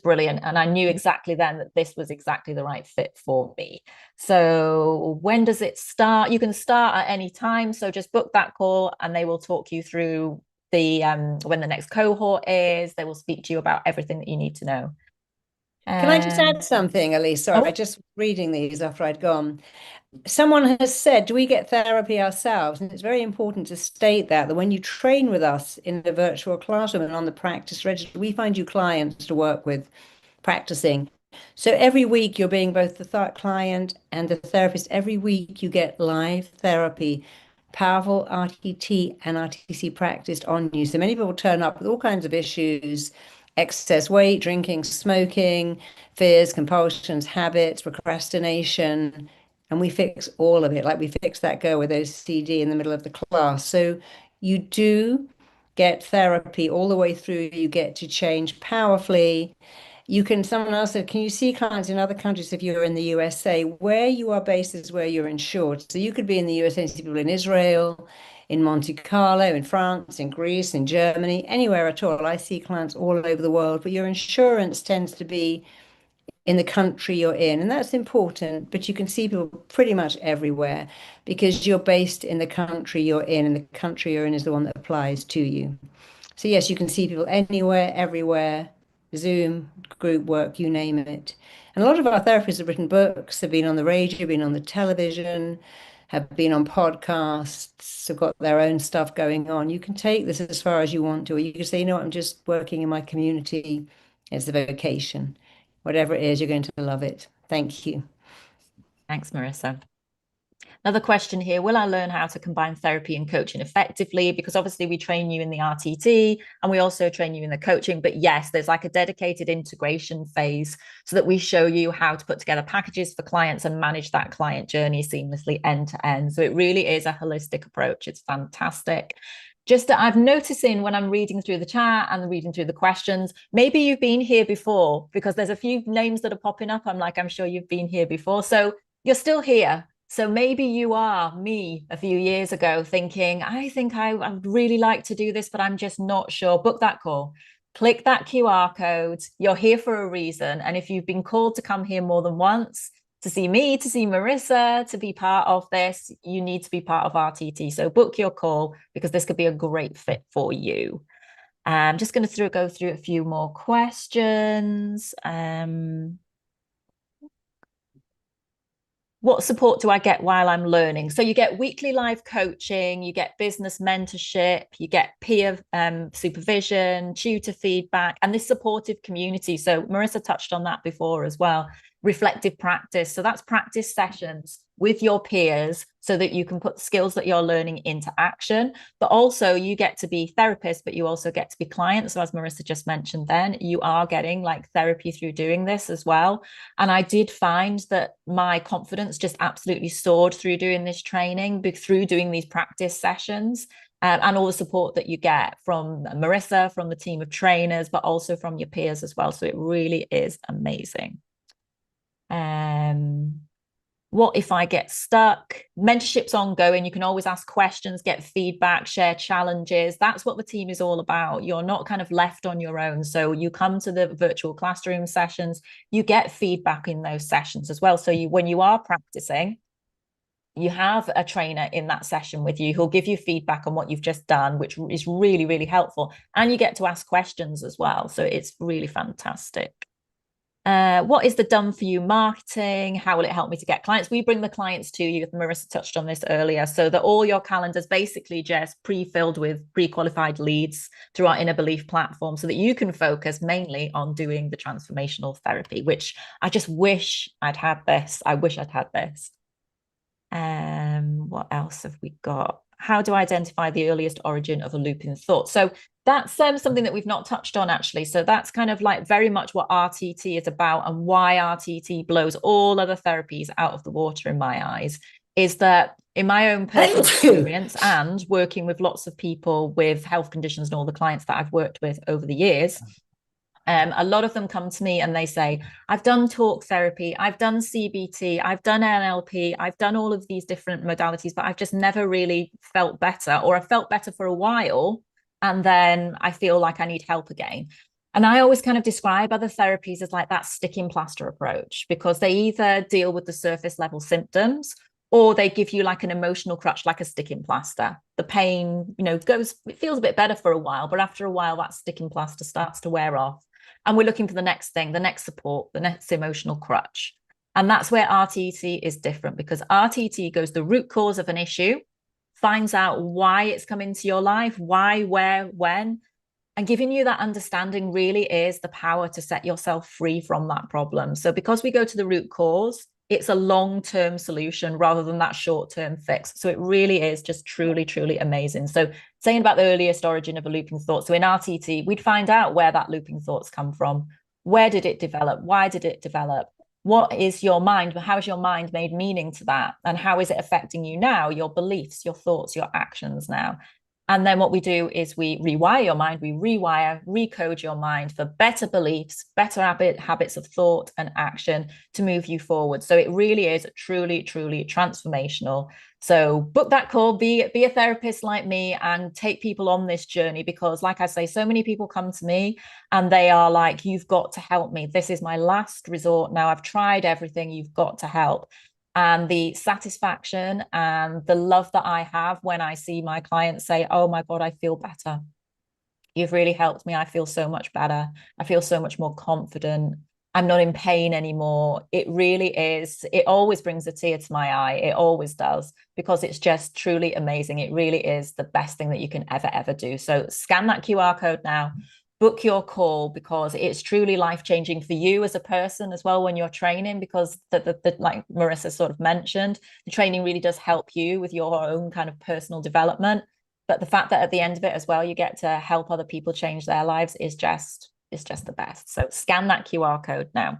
brilliant. And I knew exactly then that this was exactly the right fit for me. So when does it start? You can start at any time. So just book that call and they will talk you through the when the next cohort is. They will speak to you about everything that you need to know. Can I just add something, Elise? Sorry, I just reading these after I'd gone. Someone has said, do we get therapy ourselves? And it's very important to state that when you train with us in the virtual classroom and on the practice register, we find you clients to work with practicing. So every week you're being both the client and the therapist. Every week you get live therapy, powerful RTT and RTC practiced on you. So many people turn up with all kinds of issues, excess weight, drinking, smoking, fears, compulsions, habits, procrastination, and we fix all of it. Like we fixed that girl with OCD in the middle of the class. So you do get therapy all the way through. You get to change powerfully. Someone else said, can you see clients in other countries if you're in the USA? Where you are based is where you're insured. So you could be in the USA and see people in Israel, in Monte Carlo, in France, in Greece, in Germany, anywhere at all. I see clients all over the world, but your insurance tends to be in the country you're in. And that's important, but you can see people pretty much everywhere because you're based in the country you're in, and the country you're in is the one that applies to you. So yes, you can see people anywhere, everywhere, Zoom, group work, you name it. And a lot of our therapists have written books, have been on the radio, been on the television, have been on podcasts, have got their own stuff going on. You can take this as far as you want to, or you can say, you know what, I'm just working in my community. It's the vocation. Whatever it is, you're going to love it. Thank you. Thanks, Marisa. Another question here, will I learn how to combine therapy and coaching effectively? Because obviously we train you in the RTT and we also train you in the coaching, but yes, there's like a dedicated integration phase so that we show you how to put together packages for clients and manage that client journey seamlessly end to end. So it really is a holistic approach. It's fantastic. Just that I'm noticing when I'm reading through the chat and reading through the questions, maybe you've been here before because there's a few names that are popping up. I'm sure you've been here before. So you're still here. So maybe you are me a few years ago thinking, I think I would really like to do this, but I'm just not sure. Book that call. Click that QR code. You're here for a reason. And if you've been called to come here more than once, to see me, to see Marisa, to be part of this, you need to be part of RTT. So book your call because this could be a great fit for you. I'm just going to go through a few more questions. What support do I get while I'm learning? So you get weekly live coaching, you get business mentorship, you get peer supervision, tutor feedback, and this supportive community. So Marisa touched on that before as well. Reflective practice. So that's practice sessions with your peers so that you can put the skills that you're learning into action. But also you get to be therapists, but you also get to be clients. So as Marisa just mentioned then, you are getting like therapy through doing this as well. And I did find that my confidence just absolutely soared through doing this training, through doing these practice sessions. And all the support that you get from Marisa, from the team of trainers, but also from your peers as well. So it really is amazing. What if I get stuck? Mentorship's ongoing. You can always ask questions, get feedback, share challenges. That's what the team is all about. You're not kind of left on your own. So you come to the virtual classroom sessions, you get feedback in those sessions as well. So when you are practicing, you have a trainer in that session with you who'll give you feedback on what you've just done, which is really, really helpful. And you get to ask questions as well. So it's really fantastic. What is the done for you marketing? How will it help me to get clients? We bring the clients to you. Marisa touched on this earlier, so that all your calendars basically just pre-filled with pre-qualified leads through our inner belief platform so that you can focus mainly on doing the transformational therapy, which I just wish I'd had this. I wish I'd had this. What else have we got? How do I identify the earliest origin of a looping thought? So that's something that we've not touched on actually. So that's kind of like very much what RTT is about, and why RTT blows all other therapies out of the water in my eyes is that in my own personal experience and working with lots of people with health conditions and all the clients that I've worked with over the years, a lot of them come to me and they say, I've done talk therapy, I've done CBT, I've done NLP, I've done all of these different modalities, but I've just never really felt better, or I felt better for a while and then I feel like I need help again. And I always kind of describe other therapies as like that sticking plaster approach, because they either deal with the surface level symptoms or they give you like an emotional crutch, like a sticking plaster. The pain, it feels a bit better for a while, but after a while that sticking plaster starts to wear off. And we're looking for the next thing, the next support, the next emotional crutch. And that's where RTT is different, because RTT goes the root cause of an issue, finds out why it's come into your life, why, where, when, and giving you that understanding really is the power to set yourself free from that problem. So because we go to the root cause, it's a long-term solution rather than that short-term fix. So it really is just truly, truly amazing. So saying about the earliest origin of a looping thought. So in RTT, we'd find out where that looping thoughts come from. Where did it develop? Why did it develop? What is your mind? How has your mind made meaning to that? And how is it affecting you now? Your beliefs, your thoughts, your actions now. And then what we do is we rewire your mind, we recode your mind for better beliefs, better habits of thought and action to move you forward. So it really is truly, truly transformational. So book that call, be a therapist like me and take people on this journey, because like I say, so many people come to me and they are like, you've got to help me. This is my last resort. Now I've tried everything. You've got to help. And the satisfaction and the love that I have when I see my clients say, oh my God, I feel better. You've really helped me. I feel so much better. I feel so much more confident. I'm not in pain anymore. It really is. It always brings a tear to my eye. It always does, because it's just truly amazing. It really is the best thing that you can ever do. So scan that QR code now. Book your call, because it's truly life-changing for you as a person as well when you're training, because like Marisa sort of mentioned, the training really does help you with your own kind of personal development. But the fact that at the end of it as well, you get to help other people change their lives is just the best. So scan that QR code now.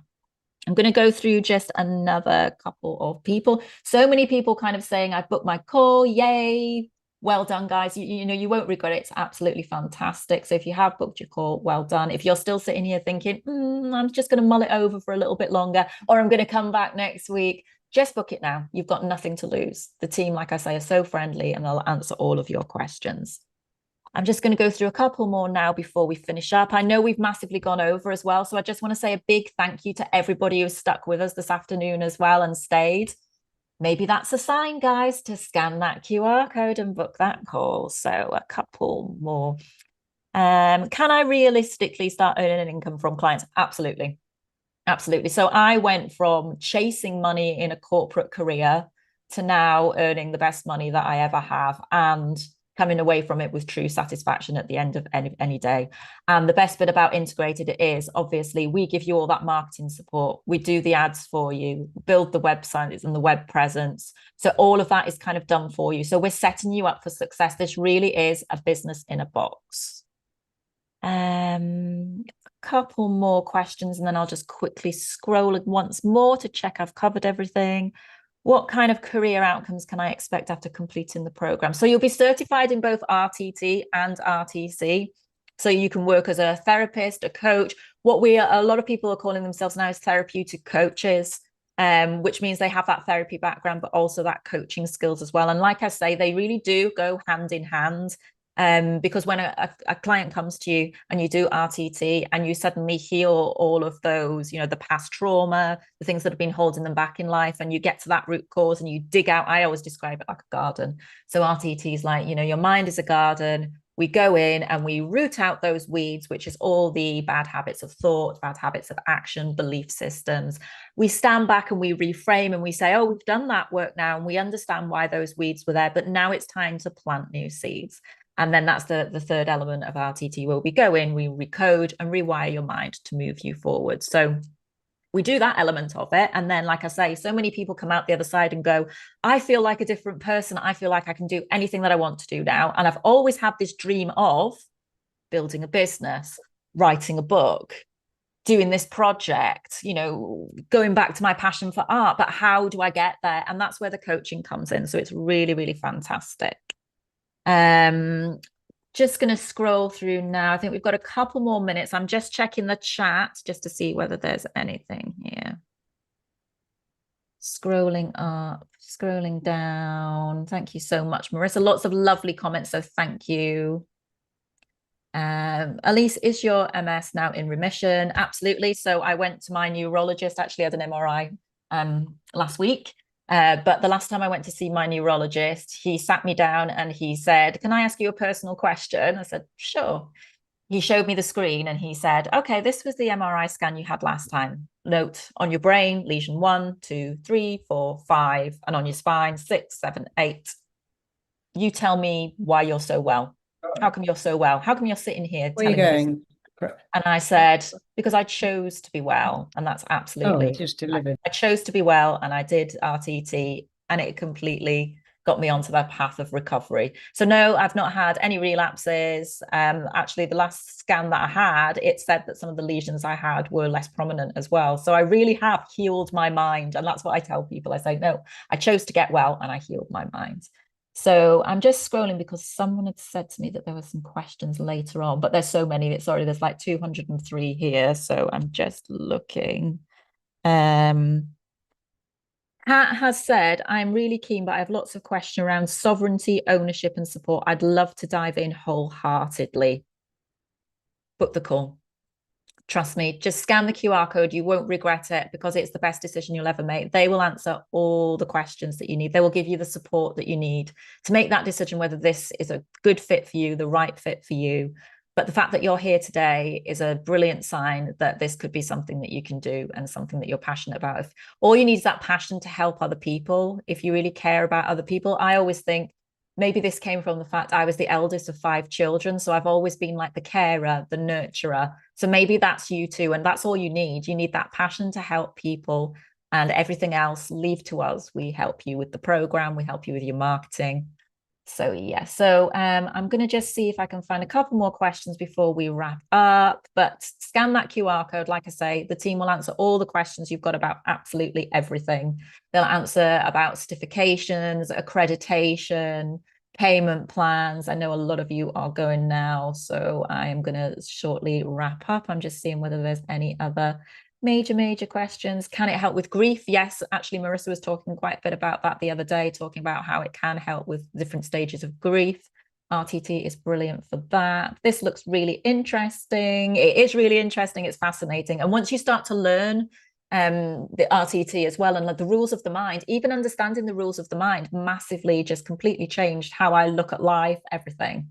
I'm going to go through just another couple of people. So many people kind of saying, I've booked my call. Yay. Well done, guys. You know, you won't regret it. It's absolutely fantastic. So if you have booked your call, well done. If you're still sitting here thinking, I'm just going to mull it over for a little bit longer, or I'm going to come back next week, just book it now. You've got nothing to lose. The team, like I say, are so friendly and they'll answer all of your questions. I'm just going to go through a couple more now before we finish up. I know we've massively gone over as well. So I just want to say a big thank you to everybody who's stuck with us this afternoon as well and stayed. Maybe that's a sign, guys, to scan that QR code and book that call. So a couple more. Can I realistically start earning an income from clients? Absolutely. Absolutely. So I went from chasing money in a corporate career to now earning the best money that I ever have and coming away from it with true satisfaction at the end of any day. And the best bit about Integrated is, obviously, we give you all that marketing support. We do the ads for you, build the websites and the web presence. So all of that is kind of done for you. So we're setting you up for success. This really is a business in a box. A couple more questions, and then I'll just quickly scroll once more to check I've covered everything. What kind of career outcomes can I expect after completing the program? So you'll be certified in both RTT and RTC. So you can work as a therapist, a coach. A lot of people are calling themselves now as therapeutic coaches, which means they have that therapy background, but also that coaching skills as well. And like I say, they really do go hand in hand. Because when a client comes to you and you do RTT and you suddenly heal all of those, you know, the past trauma, the things that have been holding them back in life, and you get to that root cause and you dig out, I always describe it like a garden. So RTT is like, you know, your mind is a garden. We go in and we root out those weeds, which is all the bad habits of thought, bad habits of action, belief systems. We stand back and we reframe and we say, oh, we've done that work now and we understand why those weeds were there, but now it's time to plant new seeds. And then that's the third element of RTT, where we go in, we recode and rewire your mind to move you forward. So we do that element of it. And then, like I say, so many people come out the other side and go, I feel like a different person. I feel like I can do anything that I want to do now. And I've always had this dream of building a business, writing a book, doing this project, you know, going back to my passion for art. But how do I get there? And that's where the coaching comes in. So it's really, really fantastic. Just going to scroll through now. I think we've got a couple more minutes. I'm just checking the chat just to see whether there's anything here. Scrolling up, scrolling down. Thank you so much, Marisa. Lots of lovely comments, so thank you. Elise, is your MS now in remission? Absolutely. So I went to my neurologist, actually had an MRI last week. But the last time I went to see my neurologist, he sat me down and he said, can I ask you a personal question? I said, sure. he showed me the screen and he said, okay, this was the MRI scan you had last time. Note on your brain, lesion 1, 2, 3, 4, 5, and on your spine, 6, 7, 8. You tell me why you're so well. How come you're so well? How come you're sitting here Where are you telling me going? this? And I said, because I chose to be well. And that's absolutely, just delivered. I chose to be well and I did RTT and it completely got me onto that path of recovery. So no, I've not had any relapses. Actually, the last scan that I had, it said that some of the lesions I had were less prominent as well. So I really have healed my mind. And that's what I tell people. I say, no, I chose to get well and I healed my mind. So I'm just scrolling because someone had said to me that there were some questions later on, but there's so many. Sorry, there's like 203 here. So I'm just looking. Kat has said, I'm really keen, but I have lots of questions around sovereignty, ownership, and support. I'd love to dive in wholeheartedly. Book the call. Trust me, just scan the QR code. You won't regret it because it's the best decision you'll ever make. They will answer all the questions that you need. They will give you the support that you need to make that decision, whether this is a good fit for you, the right fit for you. But the fact that you're here today is a brilliant sign that this could be something that you can do and something that you're passionate about. If all you need is that passion to help other people, if you really care about other people, I always think maybe this came from the fact I was the eldest of 5 children. So I've always been like the carer, the nurturer. So maybe that's you too. And that's all you need. You need that passion to help people, and everything else, leave to us. We help you with the program. We help you with your marketing. So yeah, so I'm going to just see if I can find a couple more questions before we wrap up, but scan that QR code. Like I say, the team will answer all the questions you've got about absolutely everything. They'll answer about certifications, accreditation, payment plans. I know a lot of you are going now, so I am going to shortly wrap up. I'm just seeing whether there's any other major questions. Can it help with grief? Yes, actually, Marisa was talking quite a bit about that the other day, talking about how it can help with different stages of grief. RTT is brilliant for that. This looks really interesting. It is really interesting. It's fascinating. And once you start to learn the RTT as well, and like the rules of the mind, even understanding the rules of the mind massively just completely changed how I look at life, everything.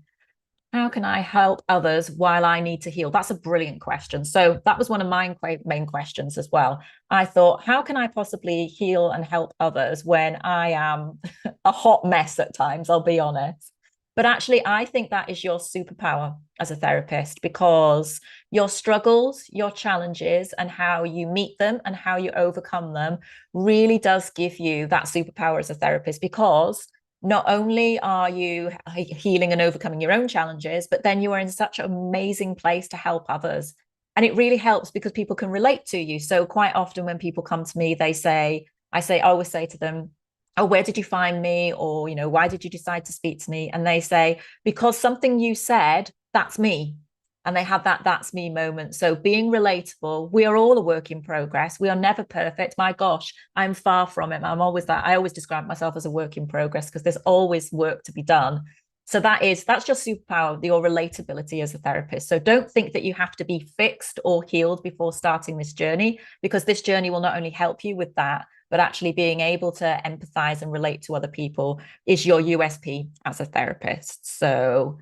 How can I help others while I need to heal? That's a brilliant question. So that was one of my main questions as well. I thought, how can I possibly heal and help others when I am a hot mess at times, I'll be honest. But actually, I think that is your superpower as a therapist, because your struggles, your challenges, and how you meet them and how you overcome them really does give you that superpower as a therapist, because not only are you healing and overcoming your own challenges, but then you are in such an amazing place to help others. And it really helps because people can relate to you. So quite often when people come to me, I always say to them, oh, where did you find me? Or, why did you decide to speak to me? And they say, because something you said, that's me. And they have that's me moment. So being relatable, we are all a work in progress. We are never perfect. My gosh, I'm far from it. I'm always that. I always describe myself as a work in progress because there's always work to be done. So that's your superpower, your relatability as a therapist. So don't think that you have to be fixed or healed before starting this journey, because this journey will not only help you with that, but actually being able to empathize and relate to other people is your USP as a therapist. So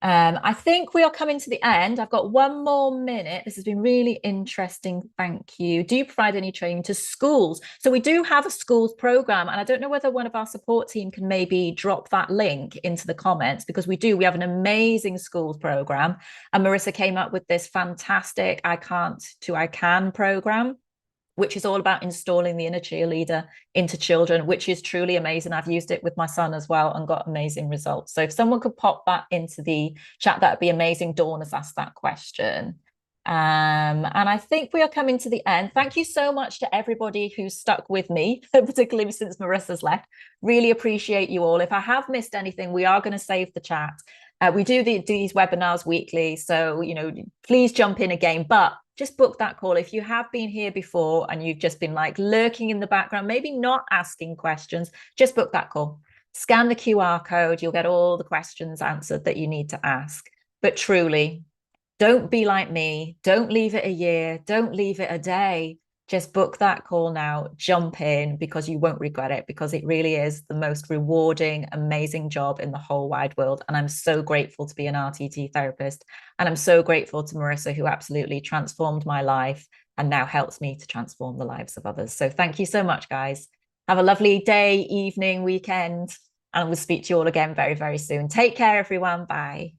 I think we are coming to the end. I've got 1 more minute. This has been really interesting. Thank you. Do you provide any training to schools? So we do have a schools program, and I don't know whether one of our support team can maybe drop that link into the comments, because we have an amazing schools program. And Marisa came up with this fantastic I Can't to I Can program, which is all about installing the inner cheerleader into children, which is truly amazing. I've used it with my son as well and got amazing results. So if someone could pop that into the chat, that would be amazing. Dawn has asked that question. And I think we are coming to the end. Thank you so much to everybody who's stuck with me, particularly since Marisa's left. Really appreciate you all. If I have missed anything, we are going to save the chat. We do these webinars weekly, so please jump in again, but just book that call. If you have been here before and you've just been like lurking in the background, maybe not asking questions, just book that call. Scan the QR code, you'll get all the questions answered that you need to ask. But truly, don't be like me. Don't leave it a year. Don't leave it a day. just book that call now, jump in, because you won't regret it, because it really is the most rewarding, amazing job in the whole wide world. And I'm so grateful to be an RTT therapist. And I'm so grateful to Marisa, who absolutely transformed my life and now helps me to transform the lives of others. So thank you so much, guys. Have a lovely day, evening, weekend, and we'll speak to you all again very, very soon. Take care, everyone. Bye.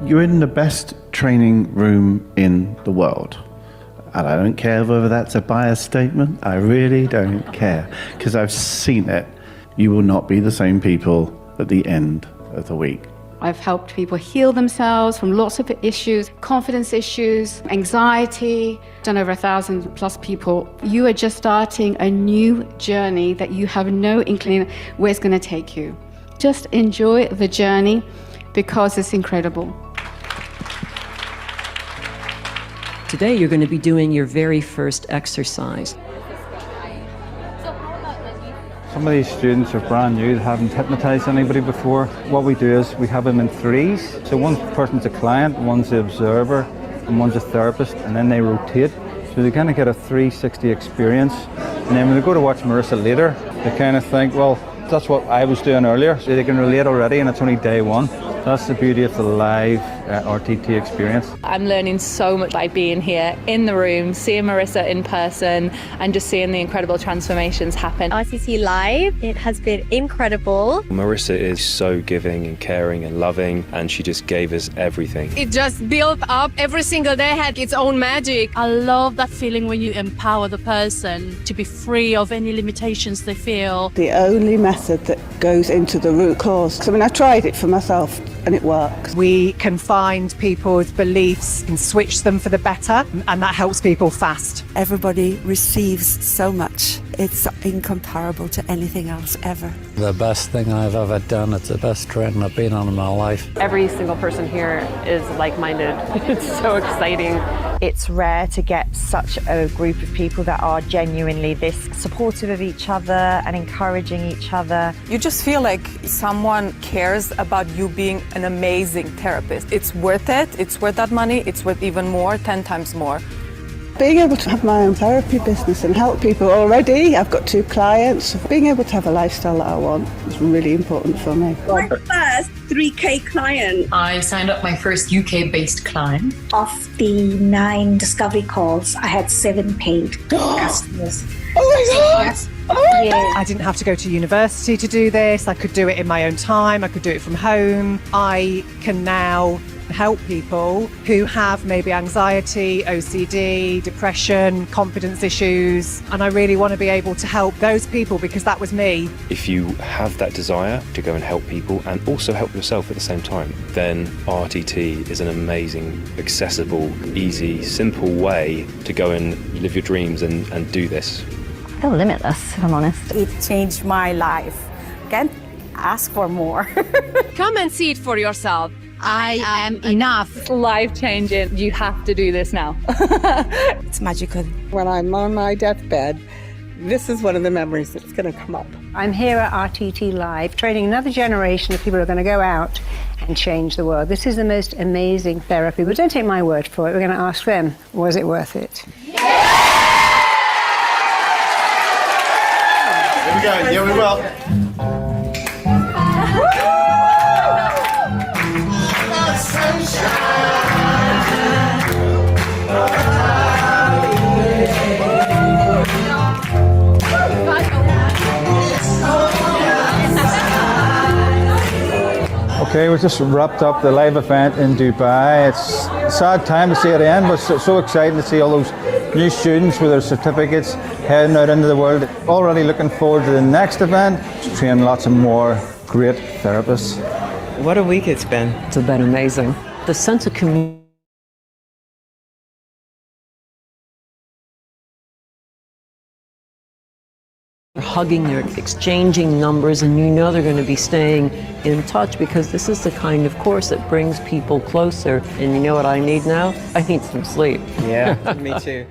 You're in the best training room in the world. And I don't care whether that's a biased statement. I really don't care, because I've seen it. You will not be the same people at the end of the week. I've helped people heal themselves from lots of issues, confidence issues, anxiety, done over 1,000+ people. You are just starting a new journey that you have no inkling where it's going to take you. Just enjoy the journey, because it's incredible. Today you're going to be doing your very first exercise. Some of these students are brand new, they haven't hypnotized anybody before. What we do is we have them in threes. So one person's a client, one's the observer, and one's a therapist, and then they rotate. So they kind of get a 360 experience. And then when they go to watch Marisa later, they kind of think, well, that's what I was doing earlier. So they can relate already, and it's only day one. That's the beauty of the live RTT experience. I'm learning so much by being here in the room, seeing Marisa in person, and just seeing the incredible transformations happen. RTT Live, it has been incredible. Marisa is so giving and caring and loving, and she just gave us everything. It just built up. Every single day had its own magic. I love that feeling when you empower the person to be free of any limitations they feel. The only method that goes into the root cause. I mean, I tried it for myself and it works. We can find people's beliefs and switch them for the better, and that helps people fast. Everybody receives so much. It's incomparable to anything else ever. The best thing I've ever done. It's the best training I've been on in my life. Every single person here is like-minded. It's so exciting. It's rare to get such a group of people that are genuinely this supportive of each other and encouraging each other. You just feel like someone cares about you being an amazing therapist. It's worth it. It's worth that money. It's worth even more, 10 times more. Being able to have my own therapy business and help people already, I've got 2 clients. Being able to have a lifestyle that I want is really important for me. My first 3K client. I signed up my first UK-based client. Of the 9 discovery calls, I had 7 paid customers. Oh my God! Yes. I didn't have to go to university to do this. I could do it in my own time. I could do it from home. I can now help people who have maybe anxiety, OCD, depression, confidence issues, and I really want to be able to help those people because that was me. If you have that desire to go and help people and also help yourself at the same time, then RTT is an amazing, accessible, easy, simple way to go and live your dreams and do this. I feel limitless, if I'm honest. It changed my life. Can't ask for more. Come and see it for yourself. I am enough. It's life-changing. You have to do this now. It's magical. When I'm on my deathbed, this is one of the memories that's going to come up. I'm here at RTT Live, training another generation of people who are going to go out and change the world. This is the most amazing therapy, but don't take my word for it. We're going to ask them, was it worth it? Here we go. Yeah, we will. Okay, we just wrapped up the live event in Dubai. It's a sad time to see it end, but it's so exciting to see all those new students with their certificates heading out into the world. Already looking forward to the next event to train lots of more great therapists. What a week it's been. It's been amazing. The sense of community. hugging, they're exchanging numbers, and you know they're going to be staying in touch because this is the kind of course that brings people closer. And you know what I need now? I need some sleep. Yeah, me too.